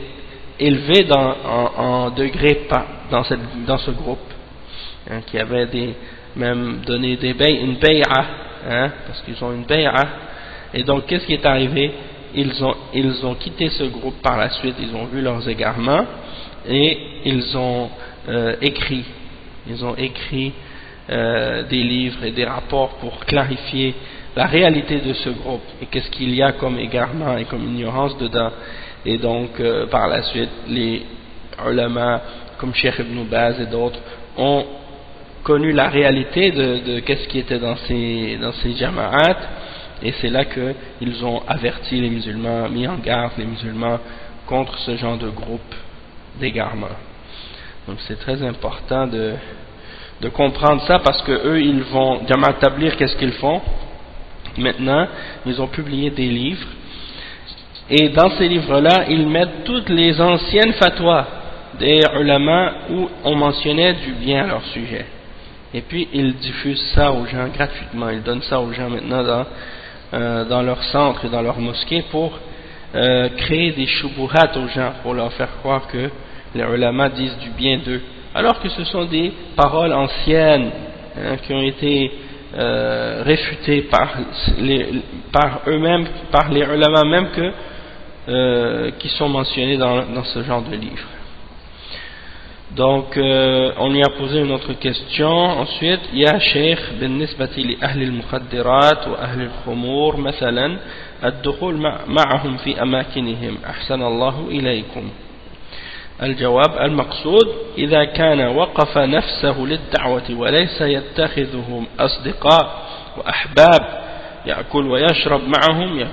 élevés en degré dans ce groupe, hein, qui avaient même donné une bay'a, hein, parce qu'ils ont une bay'a. Et donc qu'est-ce qui est arrivé? Ils ont quitté ce groupe par la suite, ils ont vu leurs égarements et ils ont écrit des livres et des rapports pour clarifier la réalité de ce groupe et qu'est-ce qu'il y a comme égarement et comme ignorance dedans. Et donc par la suite les ulama comme Cheikh Ibn Baz et d'autres ont connu la réalité de qu'est-ce qui était dans ces jama'at, et c'est là qu'ils ont averti les musulmans, mis en garde les musulmans contre ce genre de groupe d'égarement. Donc c'est très important de comprendre ça, parce que eux ils vont Jama'at Tabligh, qu'est-ce qu'ils font maintenant? Ils ont publié des livres, et dans ces livres-là ils mettent toutes les anciennes fatwas des ulama où on mentionnait du bien à leur sujet, et puis ils diffusent ça aux gens gratuitement. Ils donnent ça aux gens maintenant dans leur centre et dans leur mosquée pour créer des shubuhat aux gens, pour leur faire croire que les ulama disent du bien d'eux, alors que ce sont des paroles anciennes, hein, qui ont été réfutées par eux-mêmes, par les ulama même qui sont mentionnés dans ce genre de livre. Donc on lui a posé une autre question ensuite. يا شيخ بالنسبة لأهل المخدرات وأهل الخمور مثلا الدخول معهم في أماكنهم أحسن الله إليكم. الجواب: المقصود إذا كان وقف نفسه للدعوة وليس يتخذهم أصدقاء وأحباب يأكل ويشرب معهم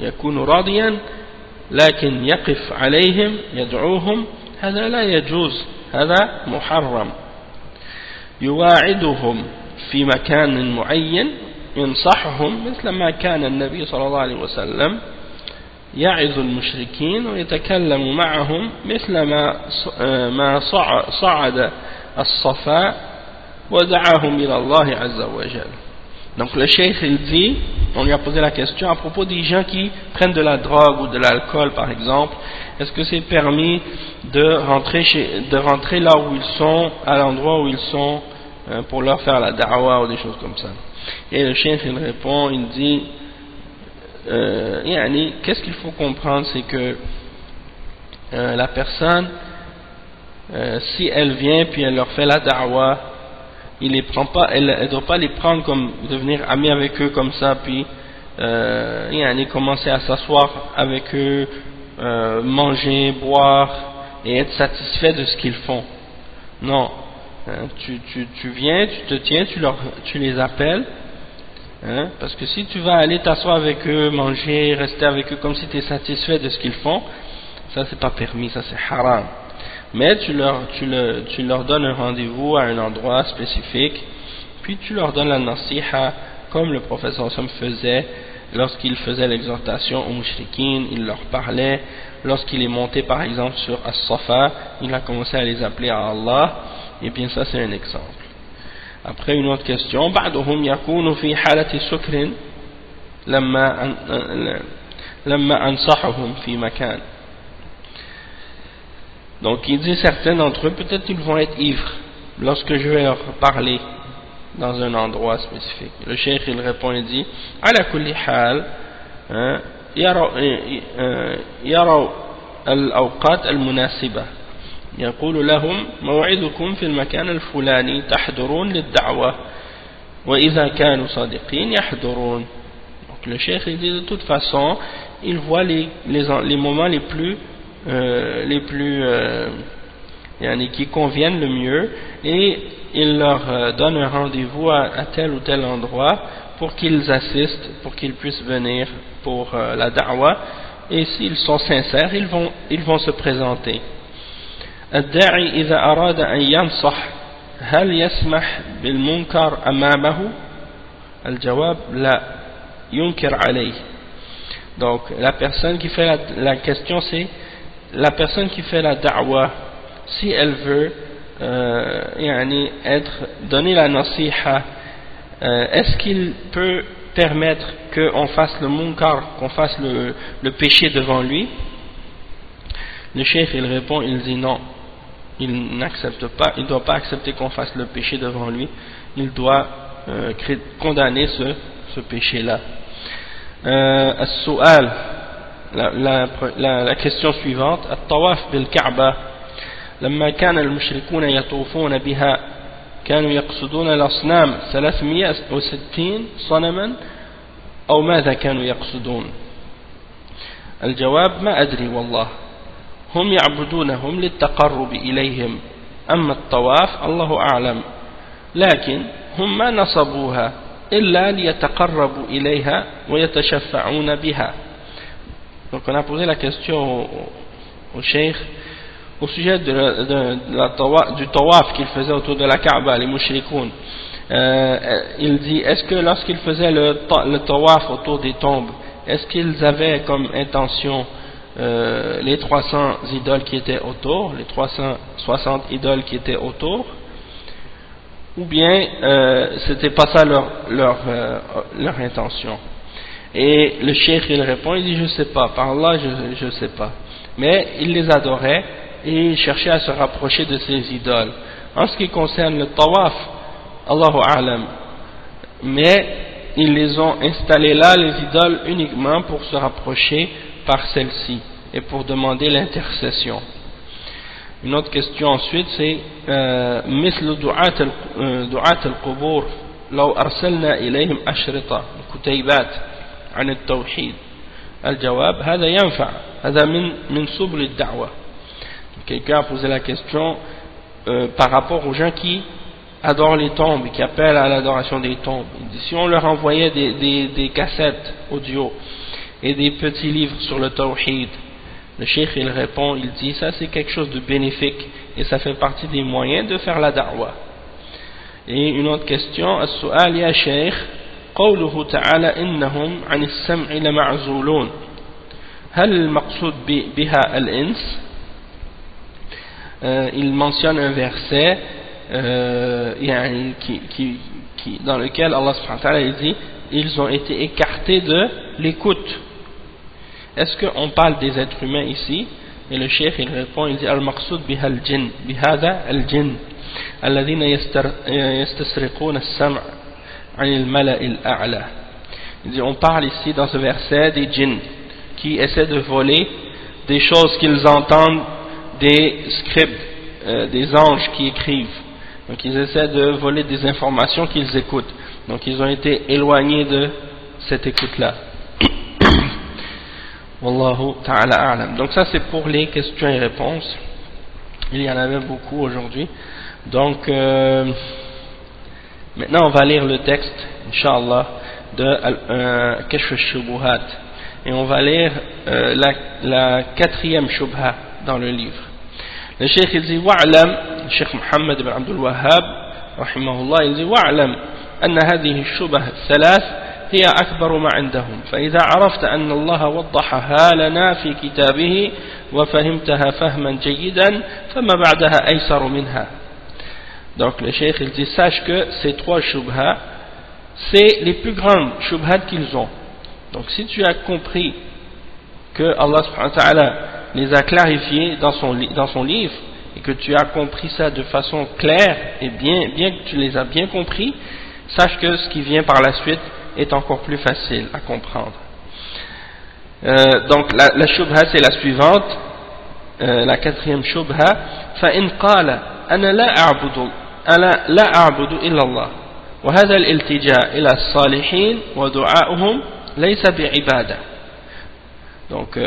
يكون راضيا، لكن يقف عليهم يدعوهم هذا لا يجوز، هذا محرم. يواعدهم في مكان معين، ينصحهم مثل ما كان النبي صلى الله عليه وسلم يعظ المشركين ويتكلم معهم مثل ما صعد الصفا ودعاهم إلى الله عز وجل. Donc le cheikh il dit, on lui a posé la question à propos des gens qui prennent de la drogue ou de l'alcool par exemple, est-ce que c'est permis de rentrer là où ils sont, à l'endroit où ils sont, pour leur faire la da'wa ou des choses comme ça? Et le cheikh il répond, il dit qu'est-ce qu'il faut comprendre, c'est que la personne si elle vient puis elle leur fait la da'wa, il les prend pas, elle ne doit pas les prendre comme devenir amie avec eux comme ça, puis commencer à s'asseoir avec eux, manger, boire et être satisfait de ce qu'ils font. Non, tu viens, tu te tiens, tu les appelles, parce que si tu vas aller t'asseoir avec eux, manger, rester avec eux comme si tu es satisfait de ce qu'ils font, ça c'est pas permis, ça c'est haram. Mais tu leur donnes un rendez-vous à un endroit spécifique, puis tu leur donnes la nasiha comme le prophète sallallahu alayhi wa sallam faisait lorsqu'il faisait l'exhortation aux mushrikines. Il leur parlait lorsqu'il est monté par exemple sur As-Safa, il a commencé à les appeler à Allah, et bien ça c'est un exemple. Après une autre question, بعضهم يكون في حالة سكر لما أنصحهم في مكان. Donc il dit certains d'entre eux, peut-être ils vont être ivres lorsque je vais leur parler dans un endroit spécifique. Le cheikh il répond et dit على كل حال يروا الأوقات المناسبة يقول لهم موعدكم في المكان الفلاني تحضرون للدعوة وإذا كانوا صادقين يحضرون. Donc le cheikh il dit de toute façon il voit les moments les plus qui conviennent le mieux, et il leur donne un rendez-vous à tel ou tel endroit pour qu'ils assistent, pour qu'ils puissent venir pour la da'wa, et s'ils sont sincères ils vont se présenter. الداعي إذا أراد أن ينصح هل يسمح بالمنكر أمامه؟ الجواب لا ينكر عليه. Donc la personne qui fait la question c'est la personne qui fait la da'wa, si elle veut donner la nasiha, est-ce qu'il peut permettre qu'on fasse le munkar, qu'on fasse le péché devant lui? Le cheikh il répond, il dit non, il n'accepte pas, il ne doit pas accepter qu'on fasse le péché devant lui, il doit condamner ce péché-là. As-su'al, la question suivante, at-tawaf bil-Ka'ba, لما كان المشركون يطوفون بها كانوا يقصدون الأصنام 360 صنما أو ماذا كانوا يقصدون؟ الجواب ما أدري والله، هم يعبدونهم للتقرب إليهم، أما الطواف الله أعلم، لكن هم ما نصبوها إلا ليتقربوا إليها ويتشفعون بها. Donc on a posé la question au cheikh au sujet du tawaf qu'il faisait autour de la Kaaba, les mushrikoun. Il dit, est-ce que lorsqu'ils faisaient le tawaf autour des tombes, est-ce qu'ils avaient comme intention les 300 idoles qui étaient autour, les 360 idoles qui étaient autour, ou bien c'était pas ça leur intention? Et le cheikh il répond, il dit je sais pas, par Allah je sais pas, mais il les adorait et il cherchait à se rapprocher de ces idoles. En ce qui concerne le tawaf, Allahu a'lam, mais ils les ont installés là, les idoles, uniquement pour se rapprocher par celle-ci et pour demander l'intercession. Une autre question ensuite c'est مثل دعاة القبور لو أرسلنا إليهم أشرطة كتيبات عن التوحيد الجواب هذا ينفع هذا من سبل الدعوة. Quelqu'un a posé la question par rapport aux gens qui adorent les tombes et qui appellent à l'adoration des tombes. Il dit, si on leur envoyait des cassettes audio et des petits livres sur le tawhid, le cheikh il répond, il dit ça c'est quelque chose de bénéfique et ça fait partie des moyens de faire la da'wa. Et une autre question, as-su'al ya cheikh, قوله تعالى إنهم عن السمع لمعزولون هل المقصود بها الإنس؟ Il mentionne un verset dans lequel Allah subhanahu wa ta'ala dit ils ont été écartés de l'écoute. Est-ce qu'on parle des êtres humains ici? Et le cheikh il répond, il dit al-maqsoud biha al-jinn, bihada al-jinn alladhina yastasriquna as-sam' an al-mala' al-a'la. Il dit on parle ici dans ce verset des djinns qui essaient de voler des choses qu'ils entendent des scribes, des anges qui écrivent. Donc ils essaient de voler des informations qu'ils écoutent. Donc ils ont été éloignés de cette écoute-là. Wallahu ta'ala a'lam. Donc ça c'est pour les questions et réponses. Il y en avait beaucoup aujourd'hui. Donc maintenant on va lire le texte, Inch'Allah, de Kashf al-Shubuhat. Et on va lire la 4e shubha dans le livre. Le cheikh il dit wa'lam, le cheikh Muhammad ibn Abdul Wahhab rahimahullah il dit wa'lam أن هذه الشبه الثلاث هي أكبر ما عندهم فإذا عرفت أن الله وضحها لنا في كتابه وفهمتها فهما جيدا فما بعدها أيسر منها. Donc le cheikh il dit sache que ces 3 shubha c'est les plus grandes shubhat qu'ils ont. Donc si tu as compris que Allah subhanahu wa ta'ala les a clarifiés dans son livre et que tu as compris ça de façon claire et bien que tu les as bien compris, sache que ce qui vient par la suite est encore plus facile à comprendre. Donc la shubha c'est la suivante, la 4e shubha, فإن قال أنا لا أعبد إلا الله وهذا الالتجاء إلى الصالحين ودعائهم ليس بعبادة. Donc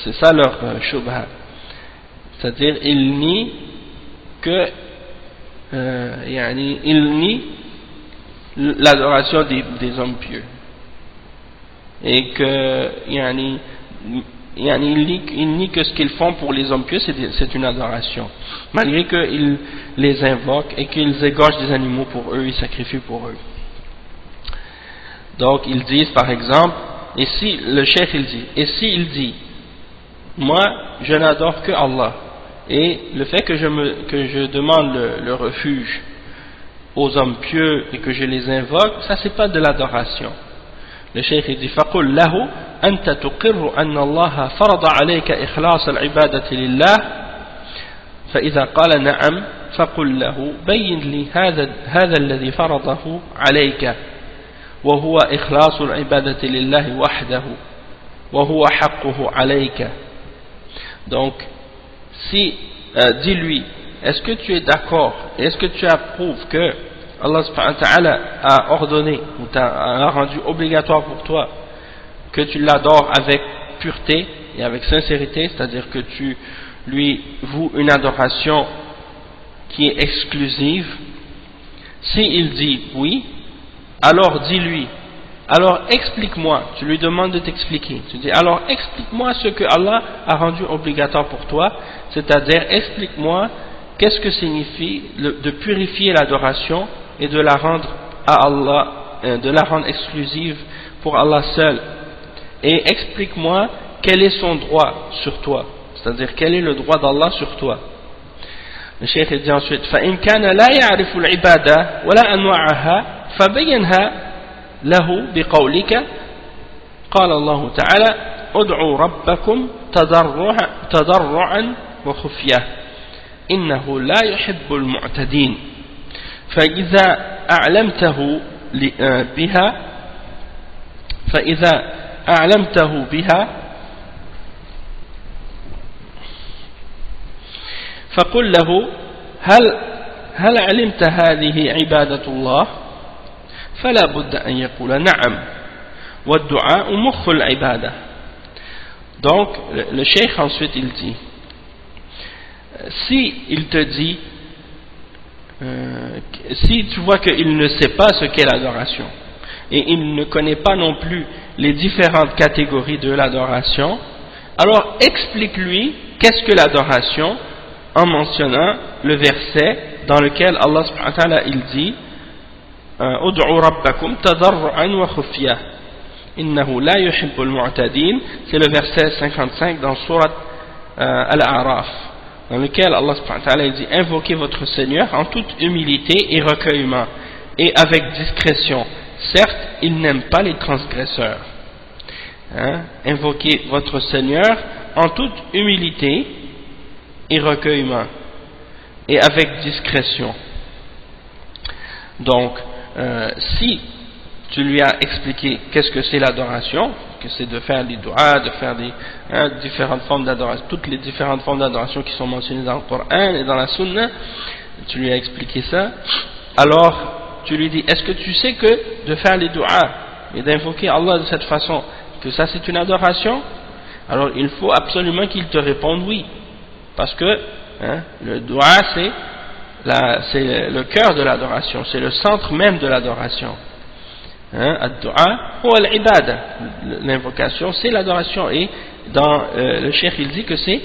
c'est ça leur shubha, c'est-à-dire ils nient que ils nient l'adoration des hommes pieux et que ils nient que ce qu'ils font pour les hommes pieux c'est une adoration, malgré qu'ils les invoquent et qu'ils égorgent des animaux pour eux, ils sacrifient pour eux. Donc ils disent par exemple, et si le cheikh il dit, et si il dit moi je n'adore que Allah, et le fait que je demande le refuge aux hommes pieux et que je les invoque, ça c'est pas de l'adoration. Le cheikh il dit فَقُلْ لَهُ أَنْتَ تُقِرُّ أَنَّ اللَّهَ فَرَضَ عَلَيْكَ إِخْلَاصَ الْعِبَادَةِ لِلَّهِ فإذا قال نعم فقل له بين لي هذا الذي فرضه عليك وهو إخلاص العبادة لله وحده وهو حقه عليك. Donc si dis-lui, est-ce que tu es d'accord, est-ce que tu approuves que Allah subhanahu wa ta'ala a ordonné ou a rendu obligatoire pour toi que tu l'adores avec pureté et avec sincérité, c'est-à-dire que tu lui voues une adoration qui est exclusive? Si il dit oui, alors dis-lui, alors explique-moi, tu lui demandes de t'expliquer, tu dis alors explique-moi ce que Allah a rendu obligatoire pour toi, c'est-à-dire explique-moi qu'est-ce que signifie de purifier l'adoration et de la rendre à Allah, de la rendre exclusive pour Allah seul, et explique-moi quel est son droit sur toi, c'est-à-dire quel est le droit d'Allah sur toi. Le cheikh dit ensuite فإن كان لا يعرف العبادة ولا أنواعها فبينها له بقولك قال الله تعالى ادعوا ربكم تضرعا وخفية إنه لا يحب المعتدين فإذا أعلمته بها فقل له هل علمت هذه عبادة الله فلا بد أن يقول نعم والدعاء مخ العبادة. Donc le cheikh ensuite il dit, si il te dit si tu vois qu'il ne sait pas ce qu'est l'adoration et il ne connaît pas non plus les différentes catégories de l'adoration, alors explique-lui qu'est-ce que l'adoration en mentionnant le verset dans lequel Allah subhanahu wa ta'ala il dit ud'u rabbakum tadarru'an wa khufya innahu la yuhibbul mu'tadin. C'est le verset 55 dans sourate Al-A'raf, dans lequel Allah subhanahu wa ta'ala il dit invoquez votre Seigneur en toute humilité et recueillement et avec discrétion, certes il n'aime pas les transgresseurs. Invoquez votre Seigneur en toute humilité et recueillement et avec discrétion. Donc si tu lui as expliqué qu'est-ce que c'est l'adoration, que c'est de faire des du'a, de faire des différentes formes d'adoration, toutes les différentes formes d'adoration qui sont mentionnées dans le Coran et dans la Sunna, tu lui as expliqué ça, alors tu lui dis est-ce que tu sais que de faire les du'a et d'invoquer Allah de cette façon, que ça c'est une adoration? Alors il faut absolument qu'il te réponde oui, parce que le du'a c'est le cœur de l'adoration, c'est le centre même de l'adoration. Ad-du'a ou al-ibada, l'invocation c'est l'adoration, et dans le cheikh il dit que c'est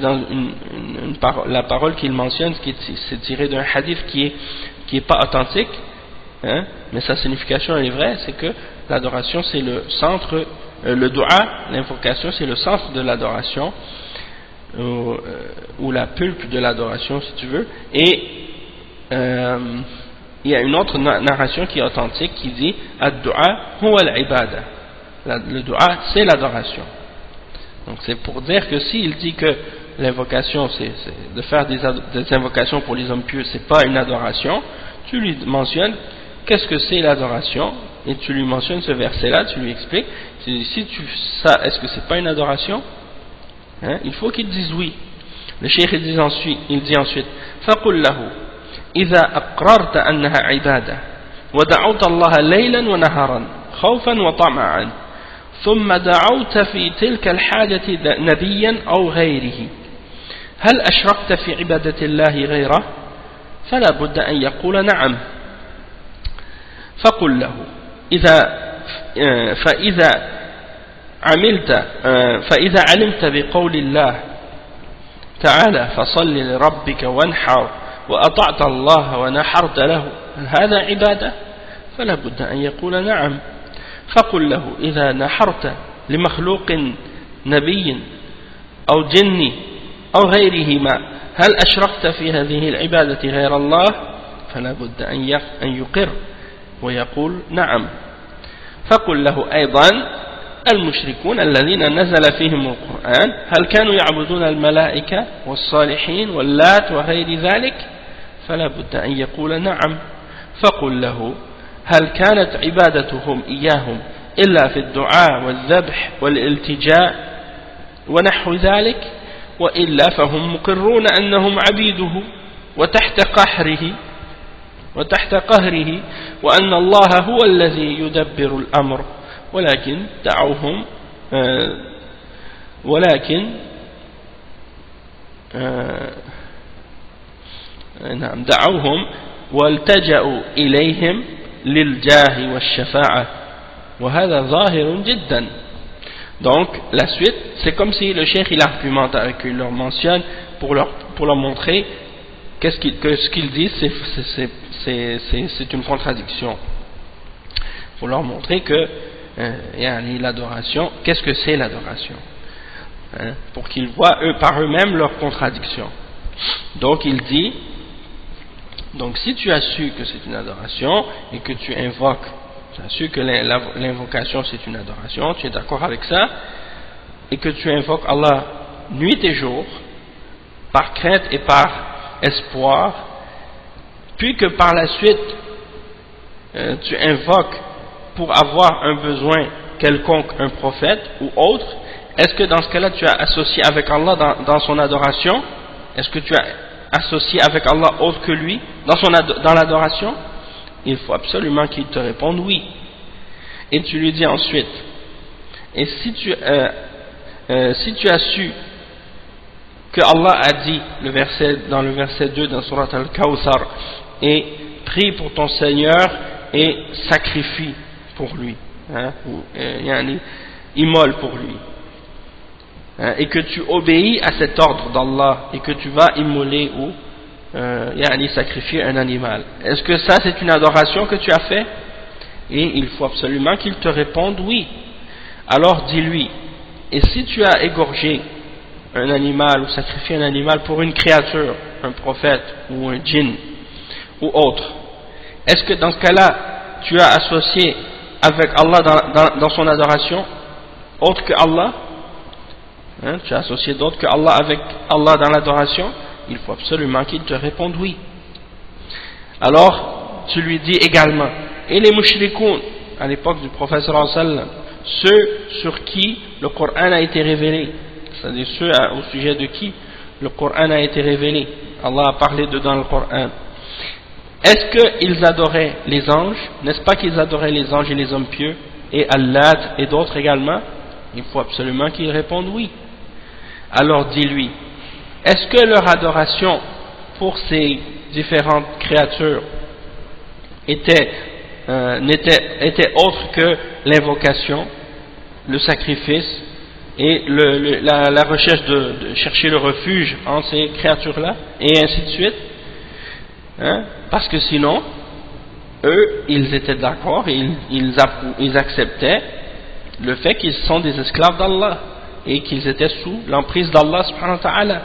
dans la parole qu'il mentionne, c'est tiré d'un hadith qui est pas authentique, mais sa signification est vraie, c'est que l'adoration c'est le centre, le du'a, l'invocation c'est le centre de l'adoration, ou la pulpe de l'adoration si tu veux, et il y a une autre narration qui est authentique qui dit ad-du'a huwa al-ibada, le du'a c'est l'adoration. Donc c'est pour dire que s'il dit que l'invocation c'est de faire des invocations pour les hommes pieux, c'est pas une adoration, tu lui mentionnes qu'est-ce que c'est l'adoration et tu lui mentionnes ce verset là, tu lui expliques, si tu ça, est-ce que c'est pas une adoration? Il faut qu'il dise oui. Le cheikh il dit ensuite فَقُلْ لَهُ إِذَا أَقْرَرْتَ أَنَّهَا عِبَادَةٌ وَدَعَوْتَ اللَّهَ لَيْلًا وَنَهَارًا خَوْفًا وَطَمَعًا ثُمَّ دعوت في تلك الحاجة نبيا أو غيره هل أشركت في عبادة الله غيره فلا بد أن يقول نعم فقل له فإذا علمت بقول الله تعالى فصل لربك وانحر وأطعت الله ونحرت له هذا عبادة فلا بد أن يقول نعم فقل له إذا نحرت لمخلوق نبي أو جن أو غيرهما هل أشركت في هذه العبادة غير الله فلا بد أن يقر ويقول نعم. فقل له أيضا المشركون الذين نزل فيهم القرآن هل كانوا يعبدون الملائكة والصالحين واللات وغير ذلك فلا بد أن يقول نعم. فقل له هل كانت عبادتهم إياهم إلا في الدعاء والذبح والالتجاء ونحو ذلك وإلا فهم مقرون أنهم عبيده وتحت قهره وأن الله هو الذي يدبر الأمر ولكن دعوهم والتجأوا إليهم للجاه والشفاعة وهذا ظاهر جدا. Donc la suite c'est comme si le cheikh il argumente avec eux, il leur mentionne pour leur montrer que ce qu'ils disent c'est une contradiction, pour leur montrer que l'adoration, qu'est-ce que c'est l'adoration, pour qu'ils voient par eux-mêmes leur contradiction. Donc il dit, donc si tu as su que c'est une adoration et que tu invoques, tu as su que l'invocation c'est une adoration, tu es d'accord avec ça, et que tu invoques Allah nuit et jour par crainte et par espoir, puis que par la suite tu invoques pour avoir un besoin quelconque un prophète ou autre, est-ce que dans ce cas-là tu as associé avec Allah dans son adoration? Est-ce que tu as associé avec Allah autre que lui dans l'adoration? Il faut absolument qu'il te réponde oui. Et tu lui dis ensuite, et si tu as su que Allah a dit dans le verset 2 dans Surat Al-Kawthar, et prie pour ton Seigneur et sacrifie pour lui, immole pour lui, et que tu obéis à cet ordre d'Allah et que tu vas immoler ou sacrifier un animal, est-ce que ça c'est une adoration que tu as fait? Et il faut absolument qu'il te réponde oui. Alors dis-lui, et si tu as égorgé un animal ou sacrifié un animal pour une créature, un prophète ou un djinn ou autre, est-ce que dans ce cas-là tu as associé avec Allah dans son adoration autre que Allah, tu as associé d'autre que Allah avec Allah dans l'adoration? Il faut absolument qu'il te réponde oui. Alors tu lui dis également, et les mushrikoun à l'époque du prophète sallallahu alayhi wa sallam, ceux sur qui le Coran a été révélé, c'est-à-dire ceux au sujet de qui le Coran a été révélé, Allah a parlé dedans le Coran, est-ce qu'ils adoraient les anges? N'est-ce pas qu'ils adoraient les anges et les hommes pieux et Allah et d'autres également? Il faut absolument qu'ils répondent oui. Alors dis-lui, est-ce que leur adoration pour ces différentes créatures était autre que l'invocation, le sacrifice et la recherche de chercher le refuge en ces créatures-là, et ainsi de suite, parce que sinon, eux, ils étaient d'accord et ils acceptaient le fait qu'ils sont des esclaves d'Allah et qu'ils étaient sous l'emprise d'Allah subhanahu wa ta'ala,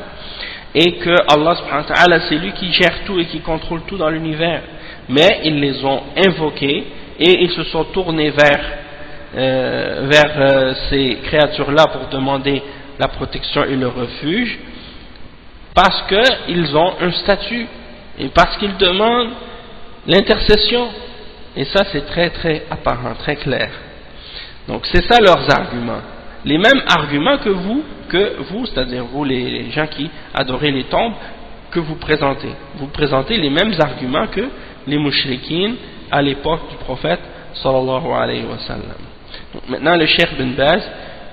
et que Allah subhanahu wa ta'ala c'est lui qui gère tout et qui contrôle tout dans l'univers. Mais ils les ont invoqués et ils se sont tournés vers ces créatures-là pour demander la protection et le refuge, parce qu'ils ont un statut et parce qu'ils demandent l'intercession. Et ça c'est très très apparent, très clair. Donc c'est ça leurs arguments. Les mêmes arguments que vous, c'est-à-dire vous les gens qui adorez les tombes, que vous présentez. Vous présentez les mêmes arguments que les mouchriquines à l'époque du prophète sallallahu alayhi wa sallam. Donc maintenant le cheikh bin Baz,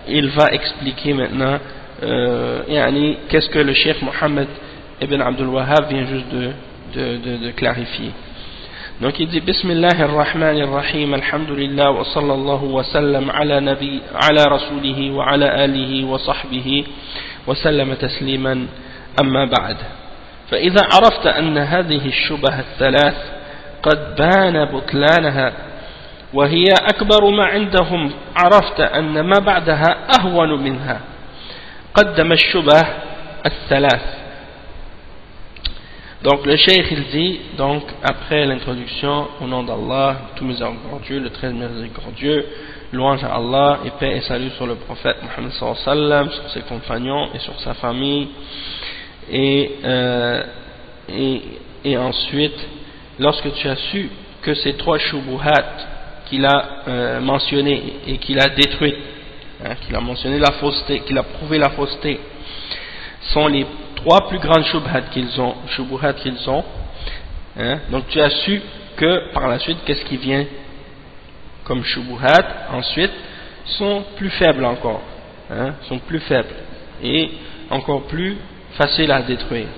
il va expliquer maintenant qu'est-ce que le cheikh Mohammed ibn Abdul Wahhab vient juste de clarifier. Donc il dit Bismillahir Rahmanir Rahim, Alhamdulillah wa sallallahu wa sallam ala rasulihi wa ala alihi wa sahbihi wa sallam tasliman amma ba'd. فإذا عرفت أن هذه الشبه الثلاث قد بان بطلانها وهي أكبر ما عندهم، عرفت أن ما بعدها أهون منها، قدم الشبه الثلاث. Donc le cheikh il dit, donc après l'introduction, au nom d'Allah, tout miséricordieux, le très miséricordieux, louange à Allah et paix et salut sur le prophète Mohammed sallallahu alayhi wa sallam, sur ses compagnons et sur sa famille, et ensuite, lorsque tu as su que ces trois shubuhat qu'il a mentionné et qu'il a détruit, qu'il a mentionné la fausseté, qu'il a prouvé la fausseté, sont les trois plus grandes shubuhat qu'ils ont, donc tu as su que par la suite, qu'est-ce qui vient comme shubuhat ensuite, sont plus faibles encore, sont plus faibles et encore plus faciles à détruire.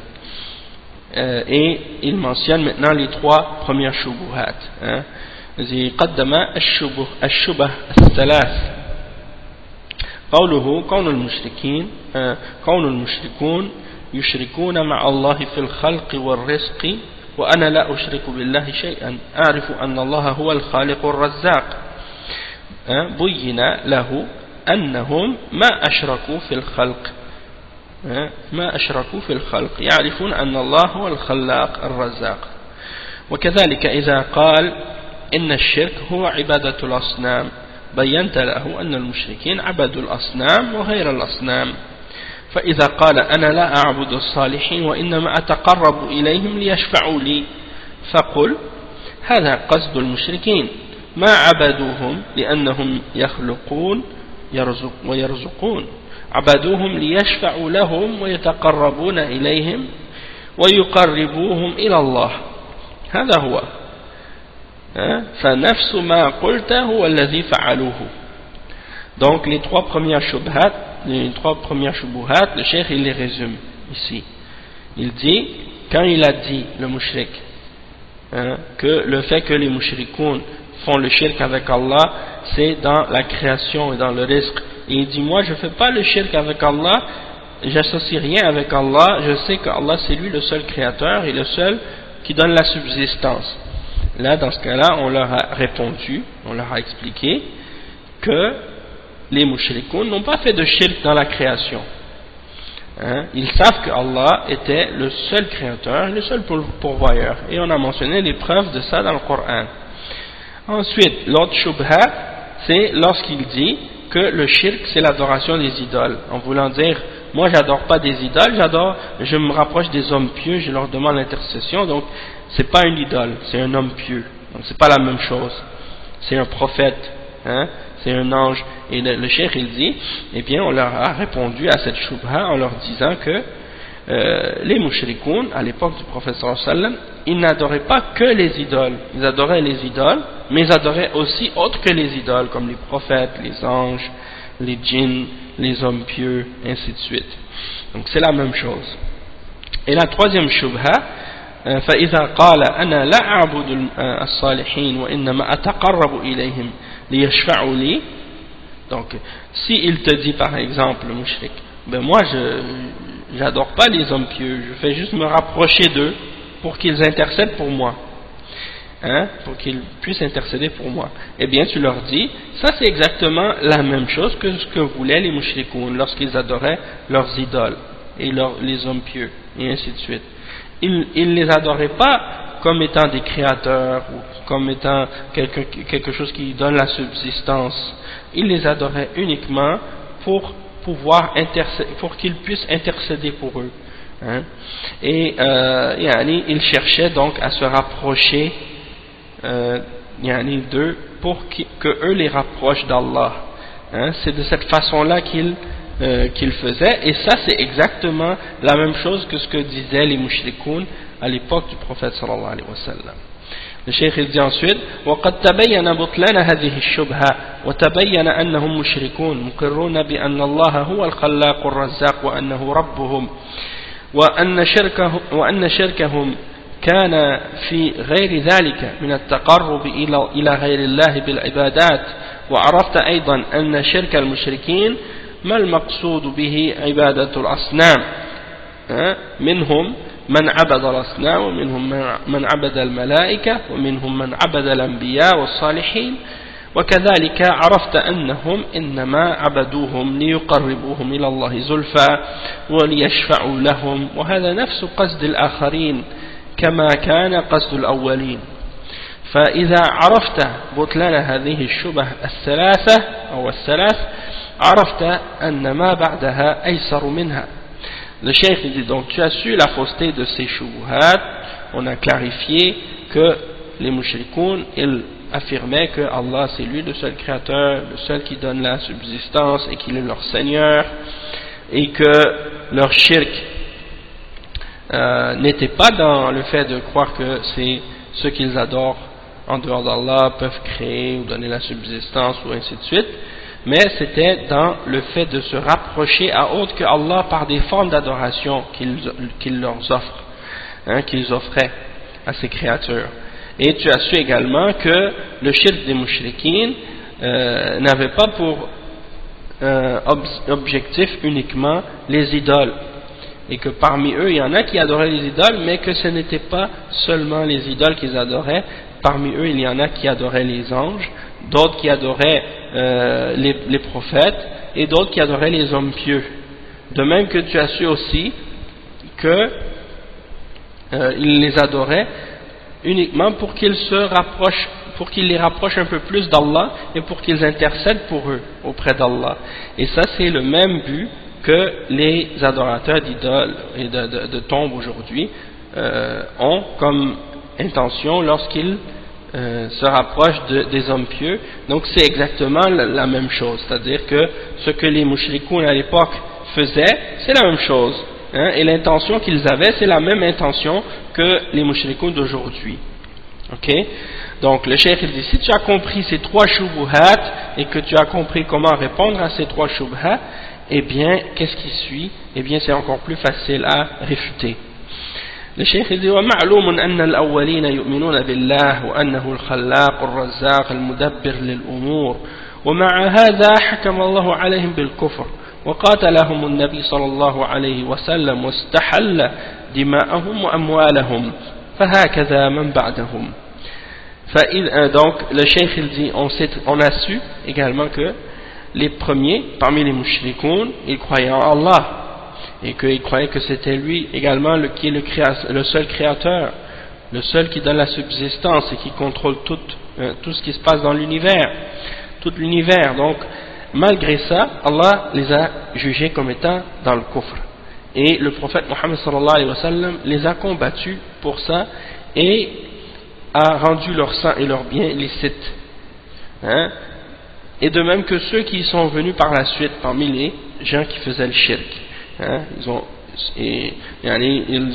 Et il mentionne maintenant les trois premières shubuhat. قدم الشبه الثلاث. قوله كون المشركون يشركون مع الله في الخلق والرزق وأنا لا أشرك بالله شيئا أعرف أن الله هو الخالق الرزاق. بين له أنهم ما أشركوا في الخلق يعرفون أن الله هو الخلاق الرزاق. وكذلك إذا قال إن الشرك هو عبادة الأصنام بينت له أن المشركين عبدوا الأصنام وغير الأصنام. فإذا قال أنا لا أعبد الصالحين وإنما أتقرب إليهم ليشفعوا لي فقل هذا قصد المشركين ما عبدوهم لأنهم يخلقون ويرزقون عبدوهم ليشفعوا لهم ويتقربون إليهم ويقربوهم إلى الله هذا هو فنفس ما قلت هو الذي فعلوه. Donc les trois premières shubuhat, le cheikh il les résume ici. Il dit, quand il a dit le mushrik, que le fait que les mushrikoun font le shirk avec Allah, c'est dans la création et dans le rizq. Et il dit, moi je ne fais pas le shirk avec Allah, j'associe rien avec Allah, je sais que Allah c'est lui le seul créateur et le seul qui donne la subsistance. Là, dans ce cas-là, on leur a répondu, on leur a expliqué que les mushrikoun n'ont pas fait de shirk dans la création. Ils savent que Allah était le seul créateur, le seul pourvoyeur. Et on a mentionné les preuves de ça dans le Coran. Ensuite, l'autre shubha, c'est lorsqu'il dit que le shirk, c'est l'adoration des idoles. En voulant dire, moi j'adore pas des idoles, je me rapproche des hommes pieux, je leur demande l'intercession, donc c'est pas une idole, c'est un homme pieux. Donc c'est pas la même chose. C'est un prophète, c'est un ange. Et le cheikh il dit, eh bien on leur a répondu à cette shubha en leur disant que les mushrikoun, à l'époque du prophète sallallahu alayhi wa sallam, ils n'adoraient pas que les idoles. Ils adoraient les idoles, mais ils adoraient aussi autres que les idoles, comme les prophètes, les anges, les djinns, les hommes pieux, ainsi de suite. Donc c'est la même chose. Et la troisième shubha, فإذا قال أنا لا أعبد الصالحين وإنما أتقرب إليهم ليشفعوا لي. Donc si il te dit par exemple le mushrik, ben moi je n'adore pas les hommes pieux, je fais juste me rapprocher d'eux pour qu'ils intercèdent pour moi, pour qu'ils puissent intercéder pour moi. Eh bien tu leur dis, ça c'est exactement la même chose que ce que voulaient les mushrikoun lorsqu'ils adoraient leurs idoles et les hommes pieux et ainsi de suite. Ils ne les adoraient pas comme étant des créateurs ou comme étant quelque chose qui donne la subsistance. Ils les adoraient uniquement pour qu'ils puissent intercéder pour eux. Et ils cherchaient donc à se rapprocher d'eux pour que eux les rapprochent d'Allah. C'est de cette façon-là qu'ils faisaient, et ça c'est exactement la même chose que ce que disaient les mushrikoun à l'époque du prophète sallallahu alayhi wa sallam. Le cheikh il dit ensuite, وقد تبين بطلان هذه الشبهة وتبين أنهم مشركون مقرون بأن الله هو الخلاق الرزاق وأنه ربهم وأن شركهم كان في غير ذلك من التقرب إلى غير الله بالعبادات. وعرفت أيضا أن شرك المشركين ما المقصود به عبادة الأصنام، منهم من عبد الأصنام ومنهم من عبد الملائكة ومنهم من عبد الأنبياء والصالحين وكذلك عرفت أنهم إنما عبدوهم ليقربوهم إلى الله زلفى وليشفعوا لهم وهذا نفس قصد الآخرين كما كان قصد الأولين. فإذا عرفت بطلان هذه الشبه الثلاثة أو الثلاث عرفت أن ما بعدها أيسر منها. Le cheikh dit donc tu as su la fausseté de ces shubuhat. On a clarifié que les mushrikoun ils affirmaient que Allah c'est lui le seul créateur, le seul qui donne la subsistance et qu'il est leur Seigneur, et que leur shirk n'était pas dans le fait de croire que c'est ceux qu'ils adorent en dehors d'Allah peuvent créer ou donner la subsistance ou ainsi de suite, mais c'était dans le fait de se rapprocher à autre que Allah par des formes d'adoration qu'il leur offre, qu'ils offraient à ces créatures. Et tu as su également que le shirk des mushrikines n'avait pas pour objectif uniquement les idoles, et que parmi eux il y en a qui adoraient les idoles, mais que ce n'était pas seulement les idoles qu'ils adoraient. Parmi eux il y en a qui adoraient les anges, d'autres qui adoraient les prophètes, et d'autres qui adoraient les hommes pieux. De même que tu as su aussi que ils les adoraient uniquement pour qu'ils se rapprochent, pour qu'ils les rapprochent un peu plus d'Allah et pour qu'ils intercèdent pour eux auprès d'Allah. Et ça c'est le même but que les adorateurs d'idoles et de tombes aujourd'hui ont comme intention lorsqu'ils se rapprochent des hommes pieux. Donc c'est exactement la même chose, c'est-à-dire que ce que les mushrikoun à l'époque faisaient, c'est la même chose. Et l'intention qu'ils avaient, c'est la même intention que les mushrikoun d'aujourd'hui. Ok? Donc le cheikh il dit, si tu as compris ces trois shubuhat et que tu as compris comment répondre à ces trois shubuhat, eh bien qu'est-ce qui suit? Eh bien c'est encore plus facile à réfuter. Le cheikh il dit, ومعلوم أن الأولين يؤمنون بالله وأنه الخلاق الرزاق المدبر للأمور ومع هذا حكم الله عليهم بالكفر وقاتلهم النبي صلى الله عليه وسلم واستحل دماءهم وأموالهم فهكذا من بعدهم. Donc le cheikh il dit, on a su également que les premiers parmi les mushrikoun ils croyaient en Allah et qu'ils croyaient que c'était lui également qui est le seul créateur, le seul qui donne la subsistance et qui contrôle tout ce qui se passe dans l'univers, tout l'univers. Donc malgré ça, Allah les a jugés comme étant dans le kufr. Et le prophète Mohammed sallallahu alayhi wa sallam les a combattus pour ça et a rendu leur sang et leurs biens licites. Et de même que ceux qui sont venus par la suite parmi les gens qui faisaient le shirk. Ils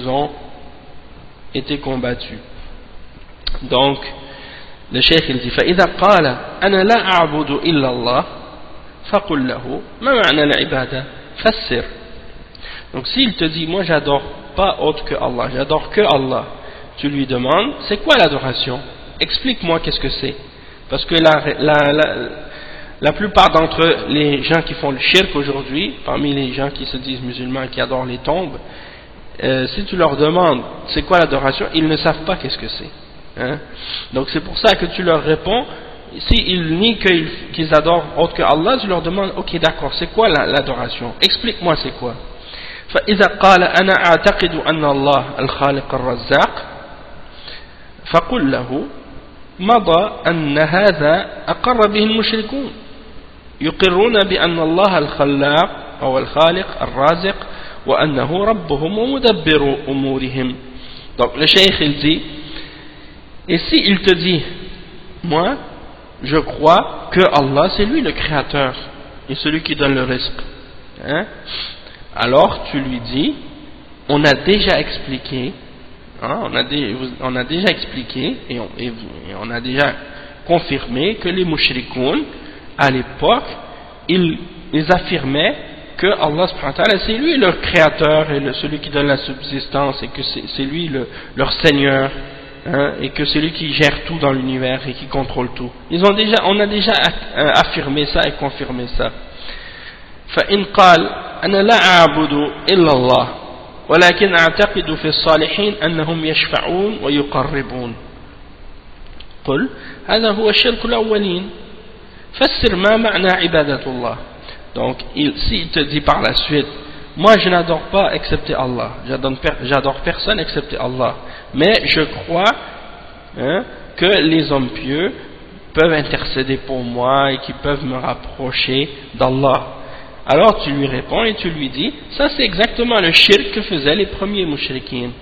ont été combattus. Donc le cheikh il dit فإذا قال أنا لا أعبد إلا الله فقل له ما معنى العبادة فسر. Donc s'il te dit moi j'adore pas autre que Allah, j'adore que Allah, tu lui demandes c'est quoi l'adoration, explique-moi qu'est-ce que c'est, parce que la plupart d'entre les gens qui font le shirk aujourd'hui, parmi les gens qui se disent musulmans qui adorent les tombes, si tu leur demandes c'est quoi l'adoration, ils ne savent pas qu'est-ce que c'est. Donc c'est pour ça que tu leur réponds, s'ils nient qu'ils adorent autre que Allah, tu leur demandes ok d'accord, c'est quoi l'adoration, explique-moi c'est quoi. فإذا قال أنا أعتقد أن الله الخالق الرزاق فقل له مضى أن هذا أقر به المشركون يقرون بأن الله الخلاق أو الخالق الرازق وأنه ربهم ومدبر أمورهم. Donc le cheikh il dit, et si il te dit moi je crois que Allah c'est lui le créateur et celui qui donne le risque, alors tu lui dis on a déjà expliqué, on a déjà expliqué et on a déjà confirmé que les mushrikoun à l'époque ils affirmaient que Allah subhanahu wa ta'ala c'est lui leur créateur et celui qui donne la subsistance et que c'est lui leur Seigneur, et que c'est lui qui gère tout dans l'univers et qui contrôle tout. On a déjà affirmé ça et confirmé ça. فإن قال أنا لا أعبد إلا الله ولكن أعتقد في الصالحين أنهم يشفعون ويقربون قل هذا هو الشرك الأولين. Fassir ma ma'na ibadatullah. Donc, s'il te dit par la suite, moi je n'adore pas excepté Allah, j'adore personne excepté Allah, mais je crois que les hommes pieux peuvent intercéder pour moi et qu'ils peuvent me rapprocher d'Allah. Alors tu lui réponds et tu lui dis, ça c'est exactement le shirk que faisaient les premiers mushrikines.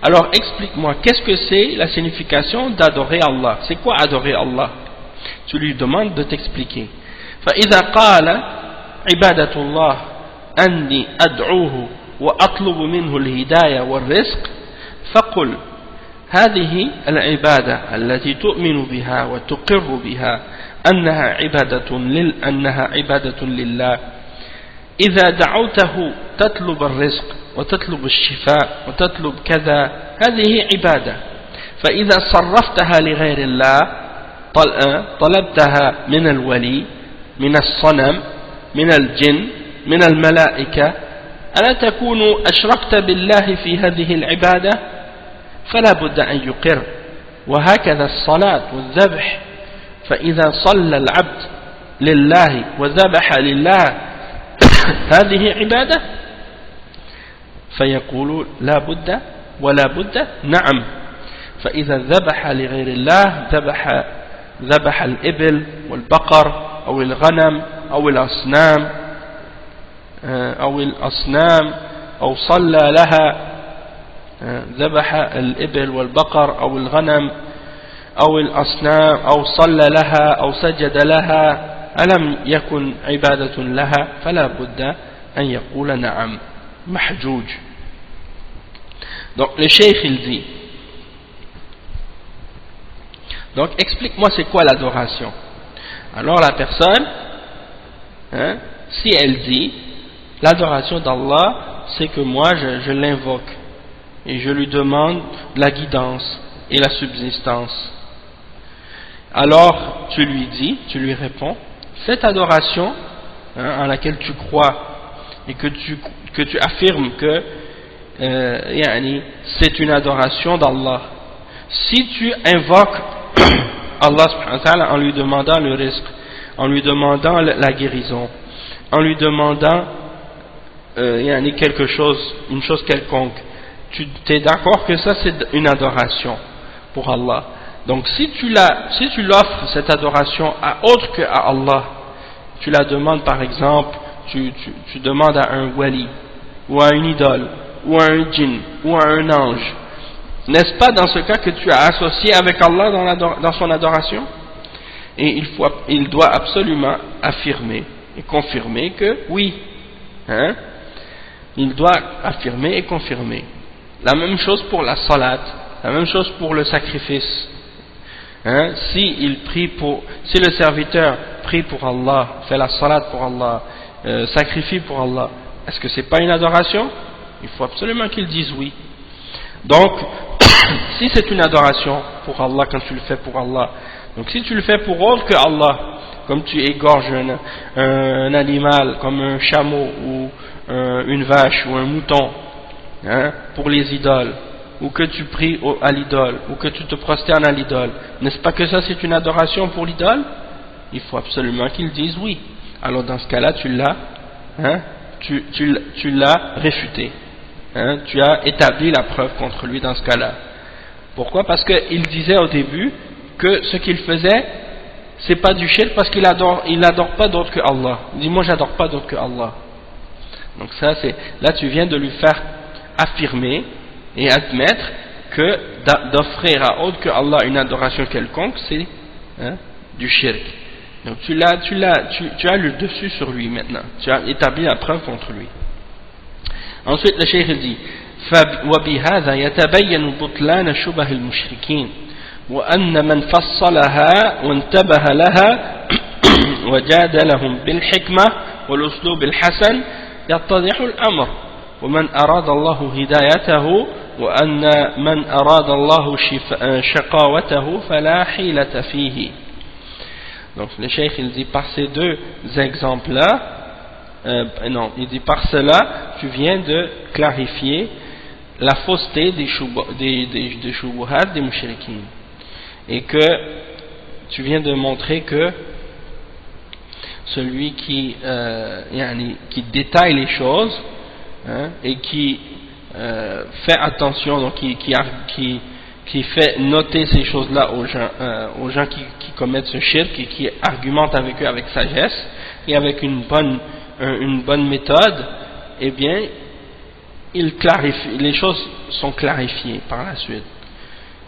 Alors explique-moi, qu'est-ce que c'est la signification d'adorer Allah? C'est quoi adorer Allah? Tu lui demandes de t'expliquer. فإذا قال عبادة الله أني أدعوه وأطلب منه الهداية والرزق فقل هذه العبادة التي تؤمن بها وتقر بها أنها عبادة لله إذا دعوته تطلب الرزق وتطلب الشفاء وتطلب كذا هذه عبادة فإذا صرفتها لغير الله طلبتها من الولي من الصنم من الجن من الملائكة ألا تكون أشركت بالله في هذه العبادة فلا بد أن يقر وهكذا الصلاة والذبح فإذا صلى العبد لله وذبح لله هذه عبادة فيقول لا بد ولا بد نعم فإذا ذبح لغير الله ذبح الإبل والبقر أو الغنم أو الأصنام أو صلى لها ذبح الإبل والبقر أو الغنم أو الأصنام أو صلى لها أو سجد لها ألم يكن عبادة لها فلا بد أن يقول نعم محجوج. Donc le cheikh il dit, donc explique-moi c'est quoi l'adoration. Alors la personne, si elle dit l'adoration d'Allah c'est que moi je l'invoque et je lui demande la guidance et la subsistance, alors tu lui réponds cette adoration en laquelle tu crois et que tu affirmes que c'est une adoration d'Allah, si tu invoques Allah subhanahu wa ta'ala en lui demandant le risque, en lui demandant la guérison, en lui demandant quelque chose, une chose quelconque, tu es d'accord que ça c'est une adoration pour Allah. Donc si tu l'offres cette adoration à autre que à Allah, tu la demandes par exemple, tu demandes à un wali ou à une idole ou à un djinn ou à un ange, n'est-ce pas dans ce cas que tu as associé avec Allah dans son adoration? Et il doit absolument affirmer et confirmer que oui, il doit affirmer et confirmer. La même chose pour la salat, la même chose pour le sacrifice. Si le serviteur prie pour Allah, fait la salat pour Allah, sacrifie pour Allah, est-ce que c'est pas une adoration? Il faut absolument qu'il dise oui. Donc, si c'est une adoration pour Allah quand tu le fais pour Allah, donc si tu le fais pour autre que Allah, comme tu égorges un animal comme un chameau ou une vache ou un mouton pour les idoles, ou que tu pries à l'idole, ou que tu te prosternes à l'idole, n'est-ce pas que ça c'est une adoration pour l'idole? Il faut absolument qu'ils disent oui. Alors dans ce cas-là, tu l'as réfuté, tu as établi la preuve contre lui dans ce cas-là. Pourquoi? Parce qu'il disait au début que ce qu'il faisait, c'est pas du shirk parce qu'il n'adore pas d'autre que Allah. Il dit moi j'adore pas d'autre que Allah. Donc ça c'est, là tu viens de lui faire affirmer et admettre que d'offrir à autre que Allah une adoration quelconque, c'est du shirk. Donc tu as le dessus sur lui maintenant. Tu as établi la preuve contre lui. Ensuite le cheikh dit وبهذا يتبين بطلان شبه المشركين وأن من فصلها وانتبه لها وجادلهم بالحكمة والأسلوب الحسن يتضح الأمر ومن أراد الله هدايته وأن من أراد الله شقاوته فلا حيلة فيه. Donc le cheikh il dit par ces deux exemples-là, il dit par cela tu viens de clarifier la fausseté des shubuhat des mushrikin, et que tu viens de montrer que celui qui détaille les choses, hein, et qui fait attention, donc qui fait noter ces choses-là aux gens qui commettent ce shirk, et qui argumente avec eux avec sagesse et avec une bonne méthode, eh bien il clarifie, les choses sont clarifiées par la suite.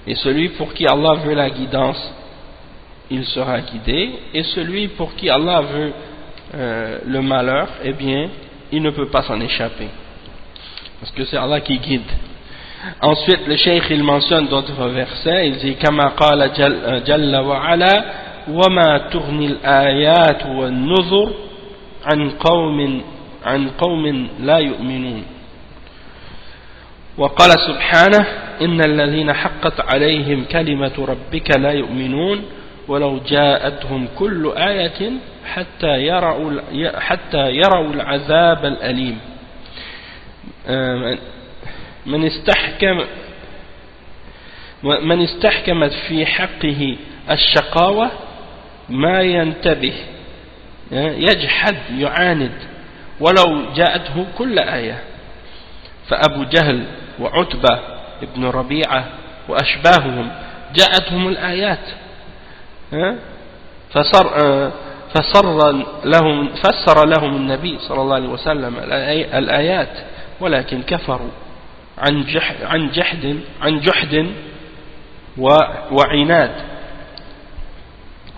Et celui pour qui Allah veut la guidance, il sera guidé, et celui pour qui Allah veut le malheur, eh bien il ne peut pas s'en échapper, parce que c'est Allah qui guide. Ensuite le cheikh il mentionne d'autres versets, il dit kama qala jalla wa ala wa ma tughni al-ayat wa an-nuzur an qawmin la yu'minun. وقال سبحانه إن الذين حقت عليهم كلمة ربك لا يؤمنون ولو جاءتهم كل آية حتى يروا العذاب الأليم. من استحكمت في حقه الشقاوة ما ينتبه يجحد يعاند ولو جاءته كل آية. فأبو جهل وعتبة ابن ربيعة وأشباههم جاءتهم الآيات فسر لهم النبي صلى الله عليه وسلم الآيات ولكن كفروا عن جحد وعناد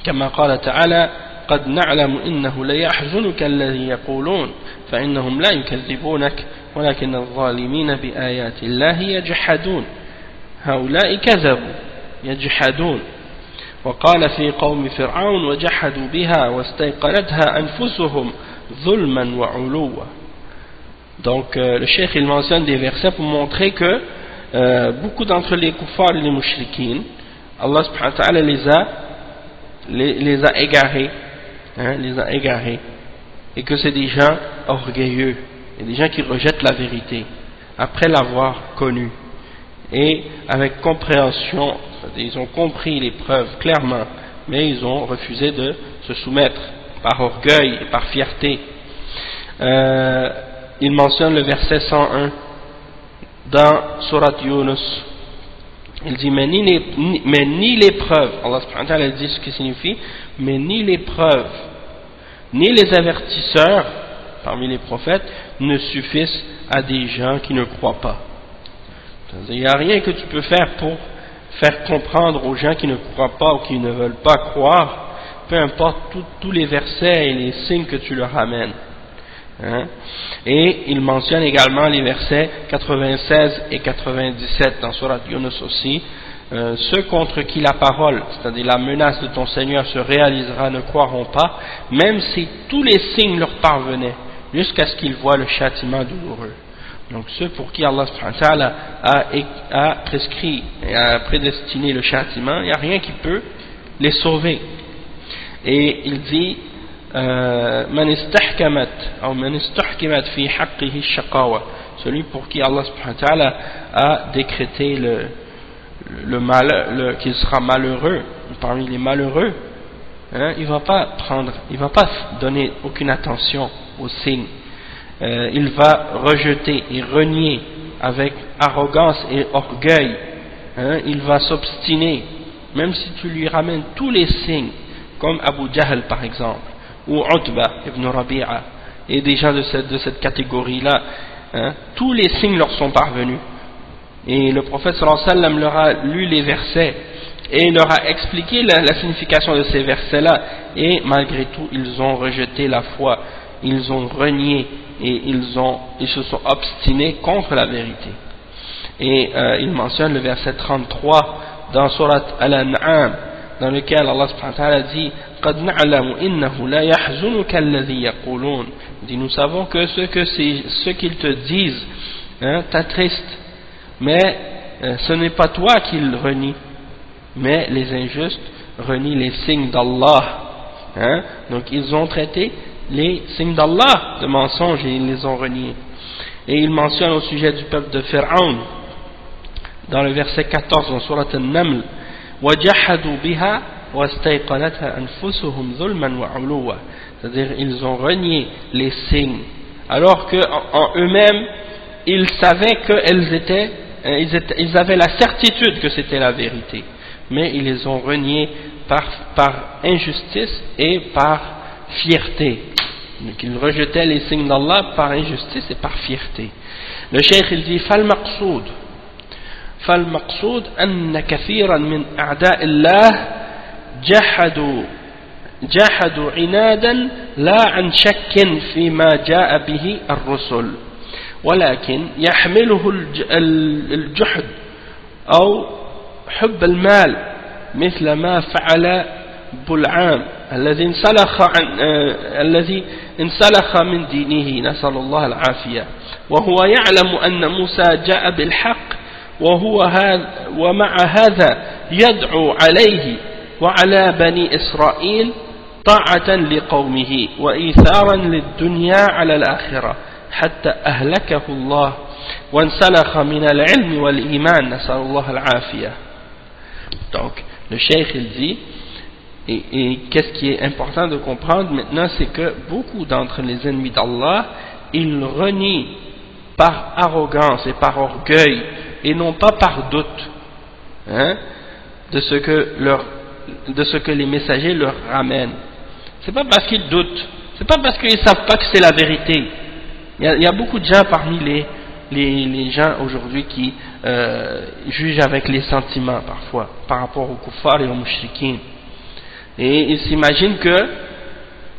كما قال تعالى قد نعلم إنه ليحزنك الذي يقولون فإنهم لا يكذبونك ولكن الظالمين بآيات الله يجحدون هؤلاء كذبوا يجحدون. وقال في قوم فرعون وجحدوا بها واستيقنتها أنفسهم ظلما وعلوا. Donc le cheikh il mentionne des versets pour montrer que beaucoup d'entre les kuffars et les mushrikines, Allah subhanahu wa ta'ala les a égarés, hein, les a égarés, et que c'est des gens orgueilleux, et des gens qui rejettent la vérité après l'avoir connue, et avec compréhension, ils ont compris les preuves clairement, mais ils ont refusé de se soumettre par orgueil et par fierté. Il mentionne le verset 101 dans Surat Yunus. Il dit mais ni les preuves, Allah subhanahu wa ta'ala dit ce qui signifie, mais ni les preuves ni les avertisseurs parmi les prophètes ne suffisent à des gens qui ne croient pas. Il n'y a rien que tu peux faire pour faire comprendre aux gens qui ne croient pas ou qui ne veulent pas croire, peu importe tous les versets et les signes que tu leur amènes. Hein? Et il mentionne également les versets 96 et 97 dans Surat Yunus aussi. Ceux contre qui la parole, c'est-à-dire la menace de ton Seigneur se réalisera, ne croiront pas, même si tous les signes leur parvenaient, jusqu'à ce qu'ils voient le châtiment douloureux. Donc ceux pour qui Allah subhanahu wa ta'ala a prescrit et a prédestiné le châtiment, il n'y a rien qui peut les sauver. Et il dit Man istahkamat ou man istahkamat fi haqqihi shaqawa, celui pour qui Allah subhanahu wa ta'ala a décrété qu'il sera malheureux, parmi les malheureux, hein, il va pas donner aucune attention aux signes. Il va rejeter et renier avec arrogance et orgueil, hein, il va s'obstiner, même si tu lui ramènes tous les signes, comme Abu Jahl par exemple, ou Utba ibn Rabi'a, et des gens de cette catégorie-là, hein, tous les signes leur sont parvenus. Et le prophète sallallahu alayhi wa sallam leur a lu les versets et leur a expliqué la signification de ces versets-là, et malgré tout ils ont rejeté la foi, ils ont renié et ils se sont obstinés contre la vérité. Et il mentionne le verset 33 dans Surat Al-An'am, dans lequel Allah subhanahu wa ta'ala dit قَدْ نَعْلَمُ إِنَّهُ لَا يَحْزُنُكَ الَّذِي يَقُولُونَ. Nous savons que ce qu'ils te disent, hein, t'attriste, mais ce n'est pas toi qu'ils renient, mais les injustes renient les signes d'Allah, hein? Donc ils ont traité les signes d'Allah de mensonges et ils les ont reniés. Et il mentionne au sujet du peuple de Pharaon dans le verset 14 dans Surat An-Naml وَجَحَدُوا بِهَا وَاسْتَيْقَنَتْهَا أَنفُسُهُمْ ظُلْمًا وَعُلُوًّا. C'est-à-dire, ils ont renié les signes, alors qu'en eux-mêmes, ils savaient ils avaient la certitude que c'était la vérité, mais ils les ont reniés par injustice et par fierté. Donc ils rejetaient les signes d'Allah par injustice et par fierté. Le cheikh il dit فالمقصود أن كثيرا من أعداء الله جحدوا عنادا لا عن شك فيما جاء به الرسل، ولكن يحمله الجحد أو حب المال مثل ما فعل بلعام الذي انسلخ من دينه نسأل الله العافية، وهو يعلم أن موسى جاء بالحق ومع هذا يدعو عليه وعلى بني إسرائيل طاعة لقومه وإيثارا للدنيا على الآخرة حتى أهلكه الله وانسلخ من العلم والإيمان نسأل الله العافية. Donc le cheikh il dit et qu'est-ce qui est important de comprendre maintenant, c'est que beaucoup d'entre les ennemis d'Allah, ils renient par arrogance et par orgueil et non pas par doute, de ce que les messagers leur ramènent. C'est pas parce qu'ils doutent, c'est pas parce qu'ils savent pas que c'est la vérité. Il y a beaucoup de gens parmi les gens aujourd'hui qui jugent avec les sentiments parfois par rapport aux kuffars et aux mushrikins, et ils s'imaginent que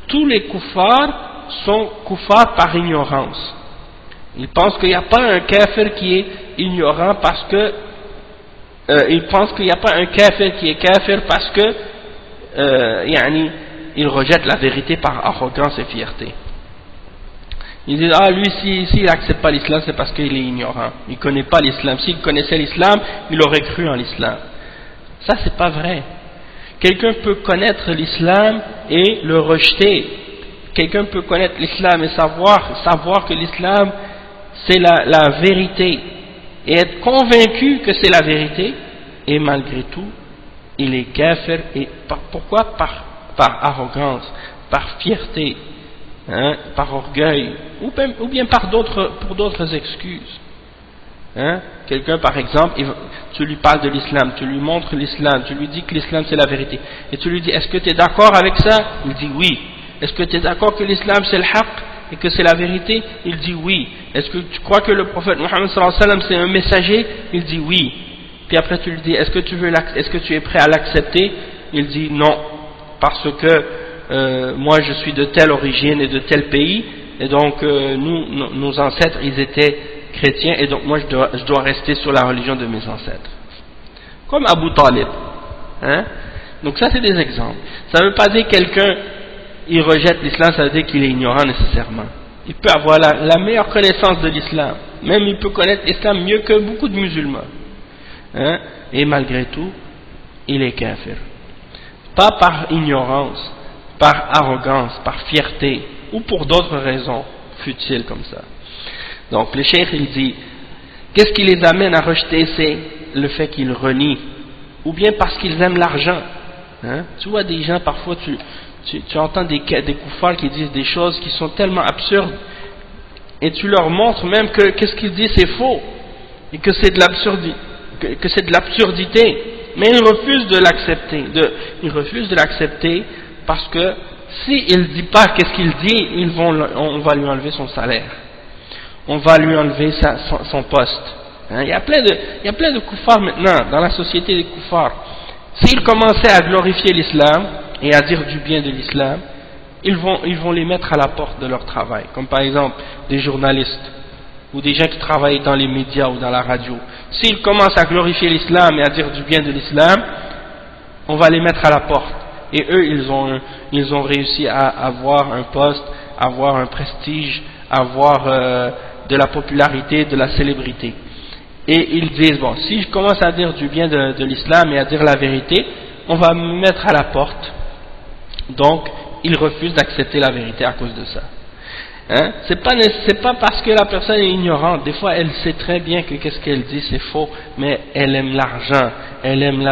tous les kuffars sont kuffars par ignorance. Ils pensent qu'il n'y a pas un kafir qui est ignorant parce que ils pensent qu'il n'y a pas un kafir qui est kafir parce que il rejette la vérité par arrogance et fierté. Ils disent lui s'il n'accepte pas l'islam c'est parce qu'il est ignorant, il ne connaît pas l'islam. S'il connaissait l'islam il aurait cru en l'islam. Ça c'est pas vrai. Quelqu'un peut connaître l'islam et le rejeter. Quelqu'un peut connaître l'islam et savoir que l'islam c'est la vérité et être convaincu que c'est la vérité, et malgré tout il est kafir. Et pourquoi? Par arrogance, par fierté, par orgueil, ou bien pour d'autres excuses. Quelqu'un par exemple, tu lui parles de l'islam, tu lui montres l'islam, tu lui dis que l'islam c'est la vérité, et tu lui dis est-ce que tu es d'accord avec ça? Il dit oui. Est-ce que tu es d'accord que l'islam c'est le haqq et que c'est la vérité? Il dit oui. Est-ce que tu crois que le prophète Mohammed sallallahu alayhi wa sallam c'est un messager? Il dit oui. Puis après tu lui dis est-ce que tu es prêt à l'accepter? Il dit non, parce que moi je suis de telle origine et de tel pays, et donc nos ancêtres ils étaient chrétiens, et donc moi je dois rester sur la religion de mes ancêtres, comme Abu Talib. Donc ça c'est des exemples. Ça ne veut pas dire que quelqu'un il rejette l'islam, ça veut dire qu'il est ignorant nécessairement. Il peut avoir la meilleure connaissance de l'islam, même il peut connaître l'islam mieux que beaucoup de musulmans, et malgré tout il est kafir. Pas par ignorance, par arrogance, par fierté, ou pour d'autres raisons futiles comme ça. Donc le cheikh il dit, qu'est-ce qui les amène à rejeter? C'est le fait qu'ils renient, ou bien parce qu'ils aiment l'argent. Tu vois des gens parfois, tu entends des kuffars qui disent des choses qui sont tellement absurdes, et tu leur montres même que qu'est-ce qu'ils disent c'est faux, et que c'est de l'absurdité, mais ils refusent de l'accepter. Ils refusent de l'accepter parce que s'il ne dit pas qu'est-ce qu'il dit, on va lui enlever son salaire, on va lui enlever son poste. Il y a plein de kuffars maintenant dans la société des kuffars. S'ils commençaient à glorifier l'islam et à dire du bien de l'islam, ils vont les mettre à la porte de leur travail, comme par exemple des journalistes ou des gens qui travaillent dans les médias ou dans la radio. S'ils commencent à glorifier l'islam et à dire du bien de l'islam, on va les mettre à la porte. Et eux, ils ont réussi à avoir un poste, avoir un prestige, avoir de la popularité, de la célébrité. Et ils disent, bon, si je commence à dire du bien de l'islam et à dire la vérité, on va me mettre à la porte. Donc, ils refusent d'accepter la vérité à cause de ça. Hein? C'est pas parce que la personne est ignorante. Des fois, elle sait très bien que qu'est-ce qu'elle dit c'est faux, mais elle aime l'argent, elle aime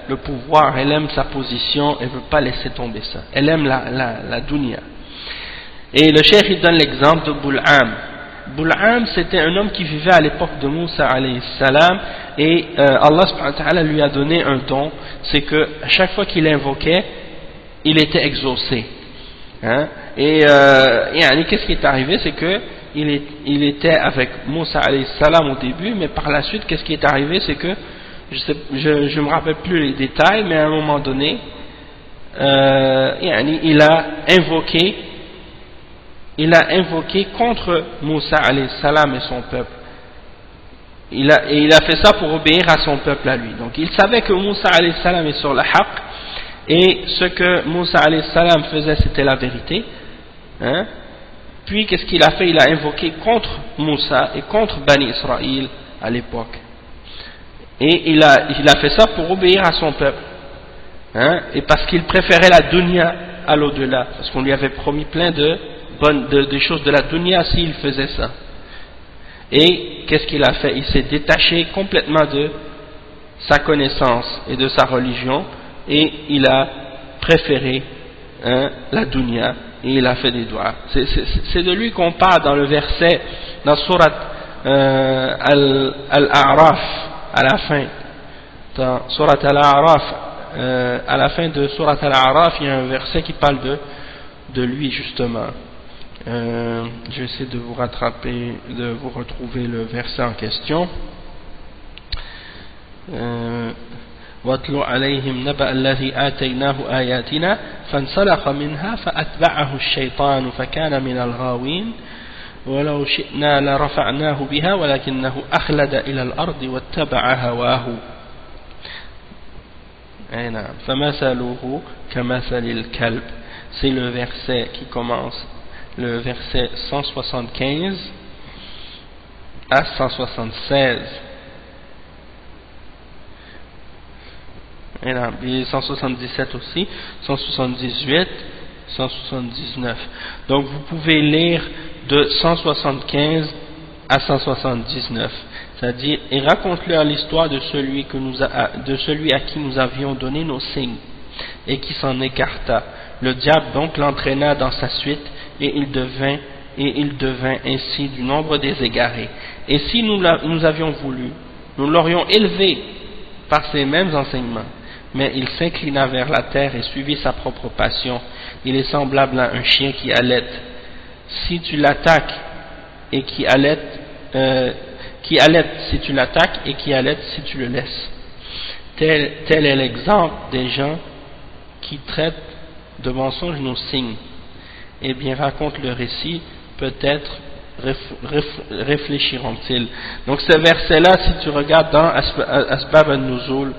le pouvoir, elle aime sa position, elle veut pas laisser tomber ça. Elle aime la dunya. Et le cheikh il donne l'exemple de Bul'am. Bul'am, c'était un homme qui vivait à l'époque de Moussa alayhi salam, et Allah subhanahu wa ta'ala lui a donné un don, c'est que à chaque fois qu'il invoquait, il était exaucé. Hein? Et qu'est-ce qui est arrivé, c'est que il était avec Moussa alayhi salam au début, mais par la suite, qu'est-ce qui est arrivé, c'est que je me rappelle plus les détails, mais à un moment donné, il a invoqué contre Moussa alayhi salam et son peuple. Il a fait ça pour obéir à son peuple à lui. Donc il savait que Moussa alayhi salam est sur la haqq, et ce que Moussa alayhi salam faisait c'était la vérité. Hein? Puis qu'est-ce qu'il a fait? Il a invoqué contre Moussa et contre Bani Israël à l'époque. Et il a fait ça pour obéir à son peuple. Hein? Et parce qu'il préférait la dunya à l'au-delà, parce qu'on lui avait promis plein de choses de la dunya s'il faisait ça. Et qu'est-ce qu'il a fait? Il s'est détaché complètement de sa connaissance et de sa religion, et il a préféré la dunya, et il a fait des doigts. C'est de lui qu'on parle dans le verset, dans Surat Al-A'raf, à la fin. Dans Surat Al-A'raf, à la fin de Surat Al-A'raf, il y a un verset qui parle de lui justement. Je vais essayer de vous rattraper, de vous retrouver le verset en question. واتل عليهم نبأ الذي آتيناه آياتنا فانسلخ منها فأتبعه الشيطان فكان من الغاوين ولو شئنا لرفعناه بها ولكنه أخلد إلى الأرض واتبع هواه فمثله كمثل الكلب. C'est le verset qui commence, le verset 175 à 176. Et 177 aussi, 178, 179. Donc vous pouvez lire de 175 à 179. C'est-à-dire, et raconte-leur l'histoire de celui à qui nous avions donné nos signes et qui s'en écarta. Le diable donc l'entraîna dans sa suite, et il devint ainsi du nombre des égarés. Et si nous avions voulu, nous l'aurions élevé par ces mêmes enseignements, mais il s'inclina vers la terre et suivit sa propre passion. Il est semblable à un chien qui allaite. Si tu l'attaques et qui allaite si tu l'attaques et qui allaite si tu le laisses. Tel est l'exemple des gens qui traitent de mensonges nos signes. Eh bien, raconte le récit, peut-être réfléchiront-ils. Donc ce verset-là, si tu regardes dans Asbab al-Nuzul,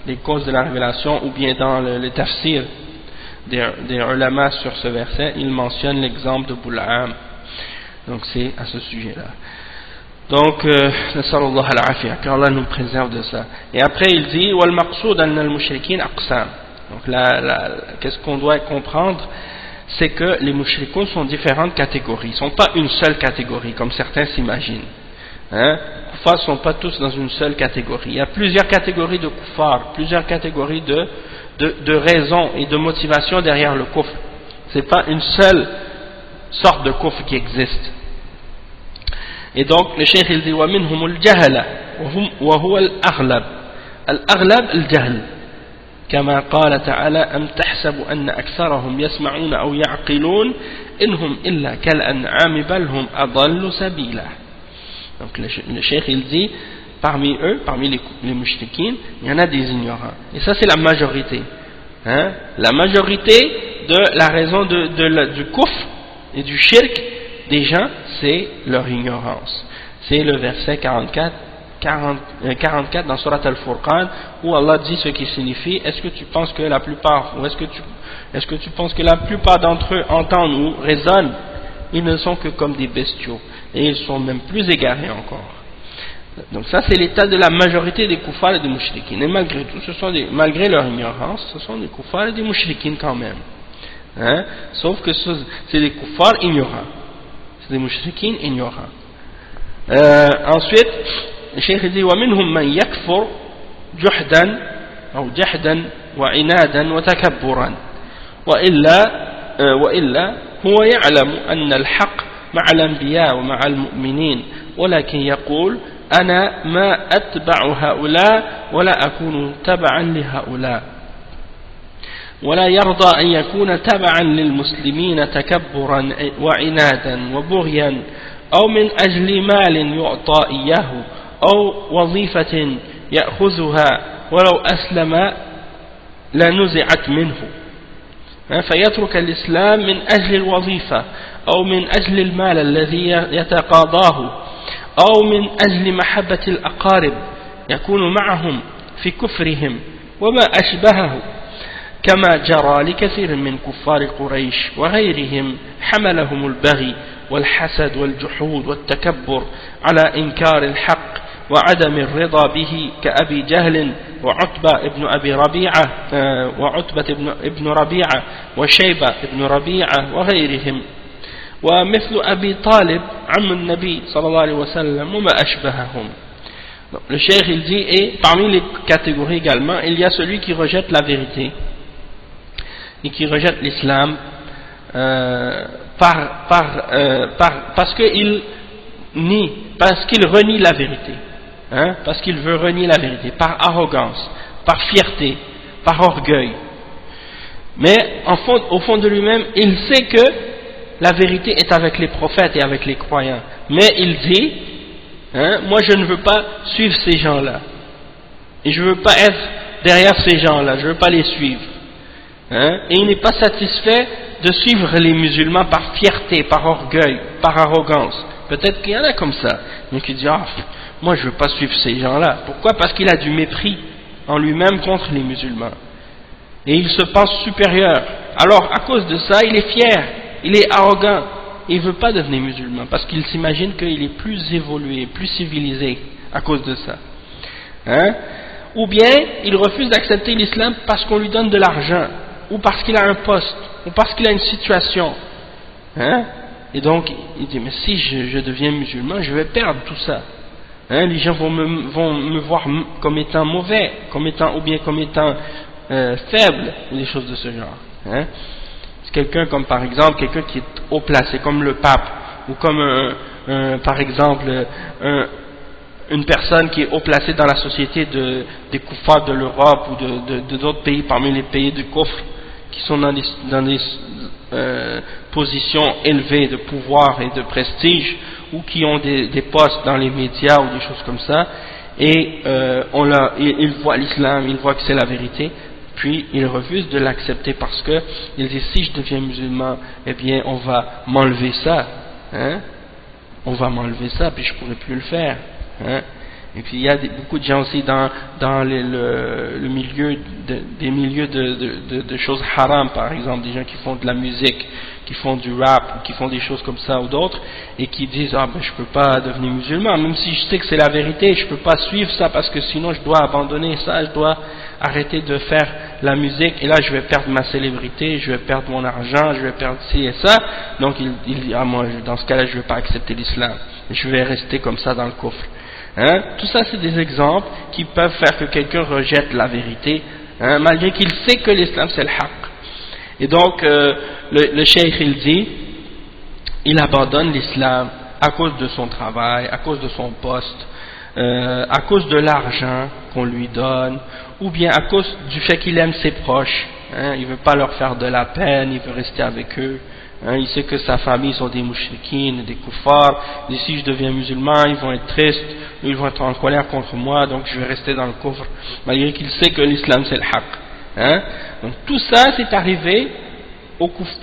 les causes de la révélation, ou bien dans les tafsirs des ulama sur ce verset, il mentionne l'exemple de Bul'am. Donc c'est à ce sujet-là. Donc, nasallallahu al-afiyah, qu'Allah nous préserve de ça. Et après il dit, wal maqsoud anna al-mushrikin aqsam. Donc qu'est-ce qu'on doit comprendre, c'est que les mushrikoun sont différentes catégories, ils ne sont pas une seule catégorie comme certains s'imaginent. Les kuffars ne sont pas tous dans une seule catégorie. Il y a plusieurs catégories de kuffars, plusieurs catégories de raisons et de motivations derrière le kufr. Ce n'est pas une seule sorte de kufr qui existe. Et donc le cheikh il dit وَمِنْهُمُ الْجَهَلَ وَهُوَ الْأَغْلَبِ الْأَغْلَبِ الْجَهْلِ كما قال تعالى أم تحسب أن أكثرهم يسمعون أو يعقلون إنهم إلا كالأنعام بل هم أضل سبيلا. Donc le cheikh il dit, parmi eux, parmi les mushrikines, il y en a des ignorants. Et ça c'est la majorité. La majorité de la raison du kufr et du shirk des gens, c'est leur ignorance. C'est le verset 44 dans Surat Al-Furqan, où Allah dit ce qui signifie, est-ce que tu penses que la plupart d'entre eux entendent ou raisonnent? Ils ne sont que comme des bestiaux, et ils sont même plus égarés encore. Donc ça c'est l'état de la majorité des kuffars et des mouchriquines, et malgré tout, malgré leur ignorance, ce sont des kuffars et des mouchriquines quand même. Sauf que c'est des kuffars ignorants. c'est des mushrikines ignorants. Ensuite le cheikh dit ومنهم من يكفر جحدا أو جحدا وعنادا وتكبرا وإلا هو يعلم أن الحق مع الأنبياء ومع المؤمنين ولكن يقول أنا ما أتبع هؤلاء ولا أكون تبعا لهؤلاء ولا يرضى أن يكون تبعا للمسلمين تكبرا وعنادا وبغيا أو من أجل مال يعطى إياه أو وظيفة يأخذها ولو أسلم لنزعت منه فيترك الإسلام من أجل الوظيفة أو من أجل المال الذي يتقاضاه أو من أجل محبة الأقارب يكون معهم في كفرهم وما أشبهه كما جرى لكثير من كفار قريش وغيرهم حملهم البغي والحسد والجحود والتكبر على إنكار الحق وعدم الرضا به كأبي جهل وعتبة ابن ربيعة وشيبة ابن ربيعة وغيرهم ومثل أبي طالب عم النبي صلى الله عليه وسلم وما أشبههم. Le cheikh il dit, et parmi les catégories également, il y a celui qui rejette la vérité et qui rejette l'islam parce qu'il renie la vérité, parce qu'il veut renier la vérité, par arrogance, par fierté, par orgueil. Mais au fond de lui-même, il sait que la vérité est avec les prophètes et avec les croyants. Mais il dit, moi je ne veux pas suivre ces gens-là. Et je ne veux pas être derrière ces gens-là, je ne veux pas les suivre. Et il n'est pas satisfait de suivre les musulmans par fierté, par orgueil, par arrogance. Peut-être qu'il y en a comme ça. Donc il dit, moi je ne veux pas suivre ces gens-là. Pourquoi? Parce qu'il a du mépris en lui-même contre les musulmans. Et il se pense supérieur. Alors à cause de ça, il est fier, il est arrogant. Il ne veut pas devenir musulman parce qu'il s'imagine qu'il est plus évolué, plus civilisé à cause de ça. Ou bien il refuse d'accepter l'islam parce qu'on lui donne de l'argent, ou parce qu'il a un poste, ou parce qu'il a une situation. Et donc il dit, mais si je deviens musulman, je vais perdre tout ça. Les gens vont me voir comme étant mauvais, ou bien comme étant faible, ou des choses de ce genre. C'est quelqu'un comme par exemple quelqu'un qui est haut placé, comme le pape, ou comme par exemple une personne qui est haut placée dans la société des koufars de l'Europe ou de d'autres pays parmi les pays du kufr, qui sont dans des positions élevées de pouvoir et de prestige, ou qui ont des postes dans les médias ou des choses comme ça, et ils voient l'islam, ils voient que c'est la vérité, puis ils refusent de l'accepter parce que ils disent, si je deviens musulman, eh bien on va m'enlever ça, on va m'enlever ça, puis je pourrai plus le faire. Et puis il y a beaucoup de gens aussi dans le milieu des milieux de choses haram, par exemple, des gens qui font de la musique, qui font du rap, ou qui font des choses comme ça ou d'autres, et qui disent, je peux pas devenir musulman, même si je sais que c'est la vérité, je peux pas suivre ça parce que sinon je dois abandonner ça, je dois arrêter de faire la musique, et là je vais perdre ma célébrité, je vais perdre mon argent, je vais perdre ci et ça. Donc il dit, moi dans ce cas-là je vais pas accepter l'islam, je vais rester comme ça dans le coffre. Tout ça c'est des exemples qui peuvent faire que quelqu'un rejette la vérité, malgré qu'il sait que l'islam c'est le haqq. Et donc le cheikh il dit, il abandonne l'islam à cause de son travail, à cause de son poste, à cause de l'argent qu'on lui donne, ou bien à cause du fait qu'il aime ses proches, il veut pas leur faire de la peine, il veut rester avec eux. Il sait que sa famille sont des mouchriquines, des koufars, et si je deviens musulman, ils vont être tristes, ils vont être en colère contre moi, donc je vais rester dans le coffre, malgré qu'il sait que l'islam c'est le haqq. Donc tout ça c'est arrivé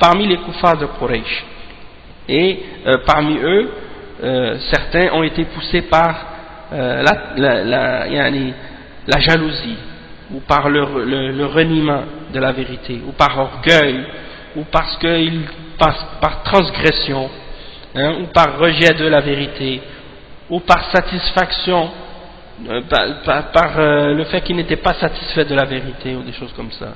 parmi les koufars de Quraysh. Et parmi eux, certains ont été poussés par la jalousie, ou par le reniement de la vérité, ou par orgueil, ou parce qu'ils passent par transgression, ou par rejet de la vérité, ou par satisfaction, par le fait qu'ils n'étaient pas satisfaits de la vérité, ou des choses comme ça.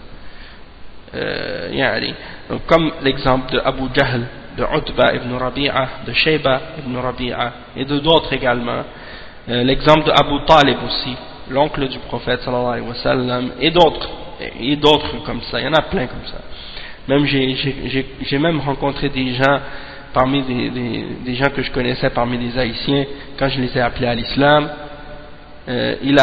Donc, comme l'exemple de Abu Jahl, de Utba ibn Rabi'a, de Shayba ibn Rabi'a et de d'autres également. L'exemple de Abu Talib aussi, l'oncle du prophète sallallahu alayhi wa sallam, et d'autres comme ça, il y en a plein comme ça. Même j'ai même rencontré des gens parmi des gens que je connaissais parmi les Haïtiens, quand je les ai appelés à l'islam. Il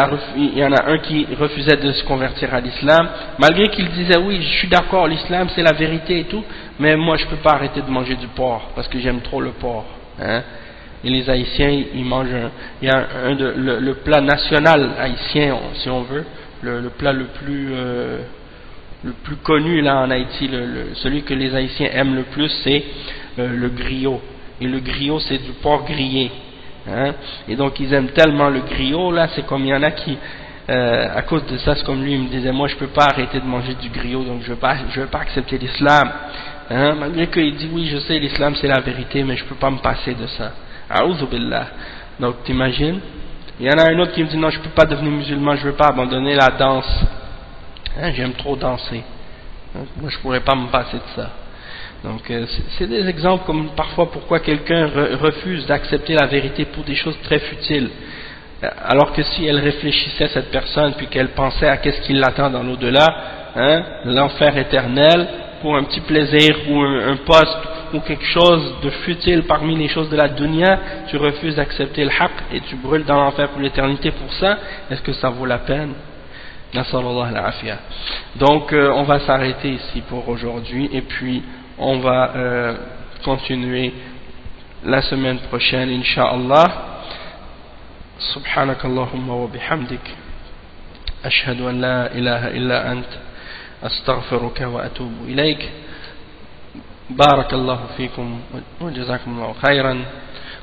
y en a un qui refusait de se convertir à l'islam, malgré qu'il disait oui, je suis d'accord, l'islam c'est la vérité et tout, mais moi je peux pas arrêter de manger du porc parce que j'aime trop le porc, hein. Et les Haïtiens, ils mangent il y a le plat national haïtien, si on veut, le plat le plus connu là en Haïti, celui que les Haïtiens aiment le plus, c'est le griot. Et le griot, c'est du porc grillé, hein. Et donc ils aiment tellement le griot là, c'est comme il y en a qui à cause de ça, c'est comme lui, il me disait moi je peux pas arrêter de manger du griot, donc je veux pas accepter l'islam, hein, malgré qu'il dit oui je sais l'islam c'est la vérité, mais je peux pas me passer de ça. A'oudhu billah. Donc t'imagines, il y en a un autre qui me dit non je peux pas devenir musulman, je veux pas abandonner la danse, hein, j'aime trop danser, hein, moi je pourrais pas me passer de ça. Donc c'est des exemples comme parfois pourquoi quelqu'un refuse d'accepter la vérité pour des choses très futiles, alors que si elle réfléchissait, cette personne, puis qu'elle pensait à qu'est-ce qui l'attend dans l'au-delà, hein, l'enfer éternel, pour un petit plaisir ou un poste ou quelque chose de futile parmi les choses de la dunya, tu refuses d'accepter le haqq et tu brûles dans l'enfer pour l'éternité pour ça, est-ce que ça vaut la peine? Nasallallahu al-afiyah. Donc on va s'arrêter ici pour aujourd'hui et puis on va continuer la semaine prochaine, Inch'Allah. Subhanakallahumma wa bihamdik. Ashhadu an la ilaha illa ant. Astaghfiruka wa atubu ilayk. Barakallahu fikum wa jazakumullahu khayran.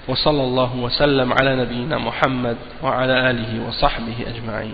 Wa sallallahu wa sallam ala nabiyyina Muhammad wa ala alihi wa sahbihi ajma'in.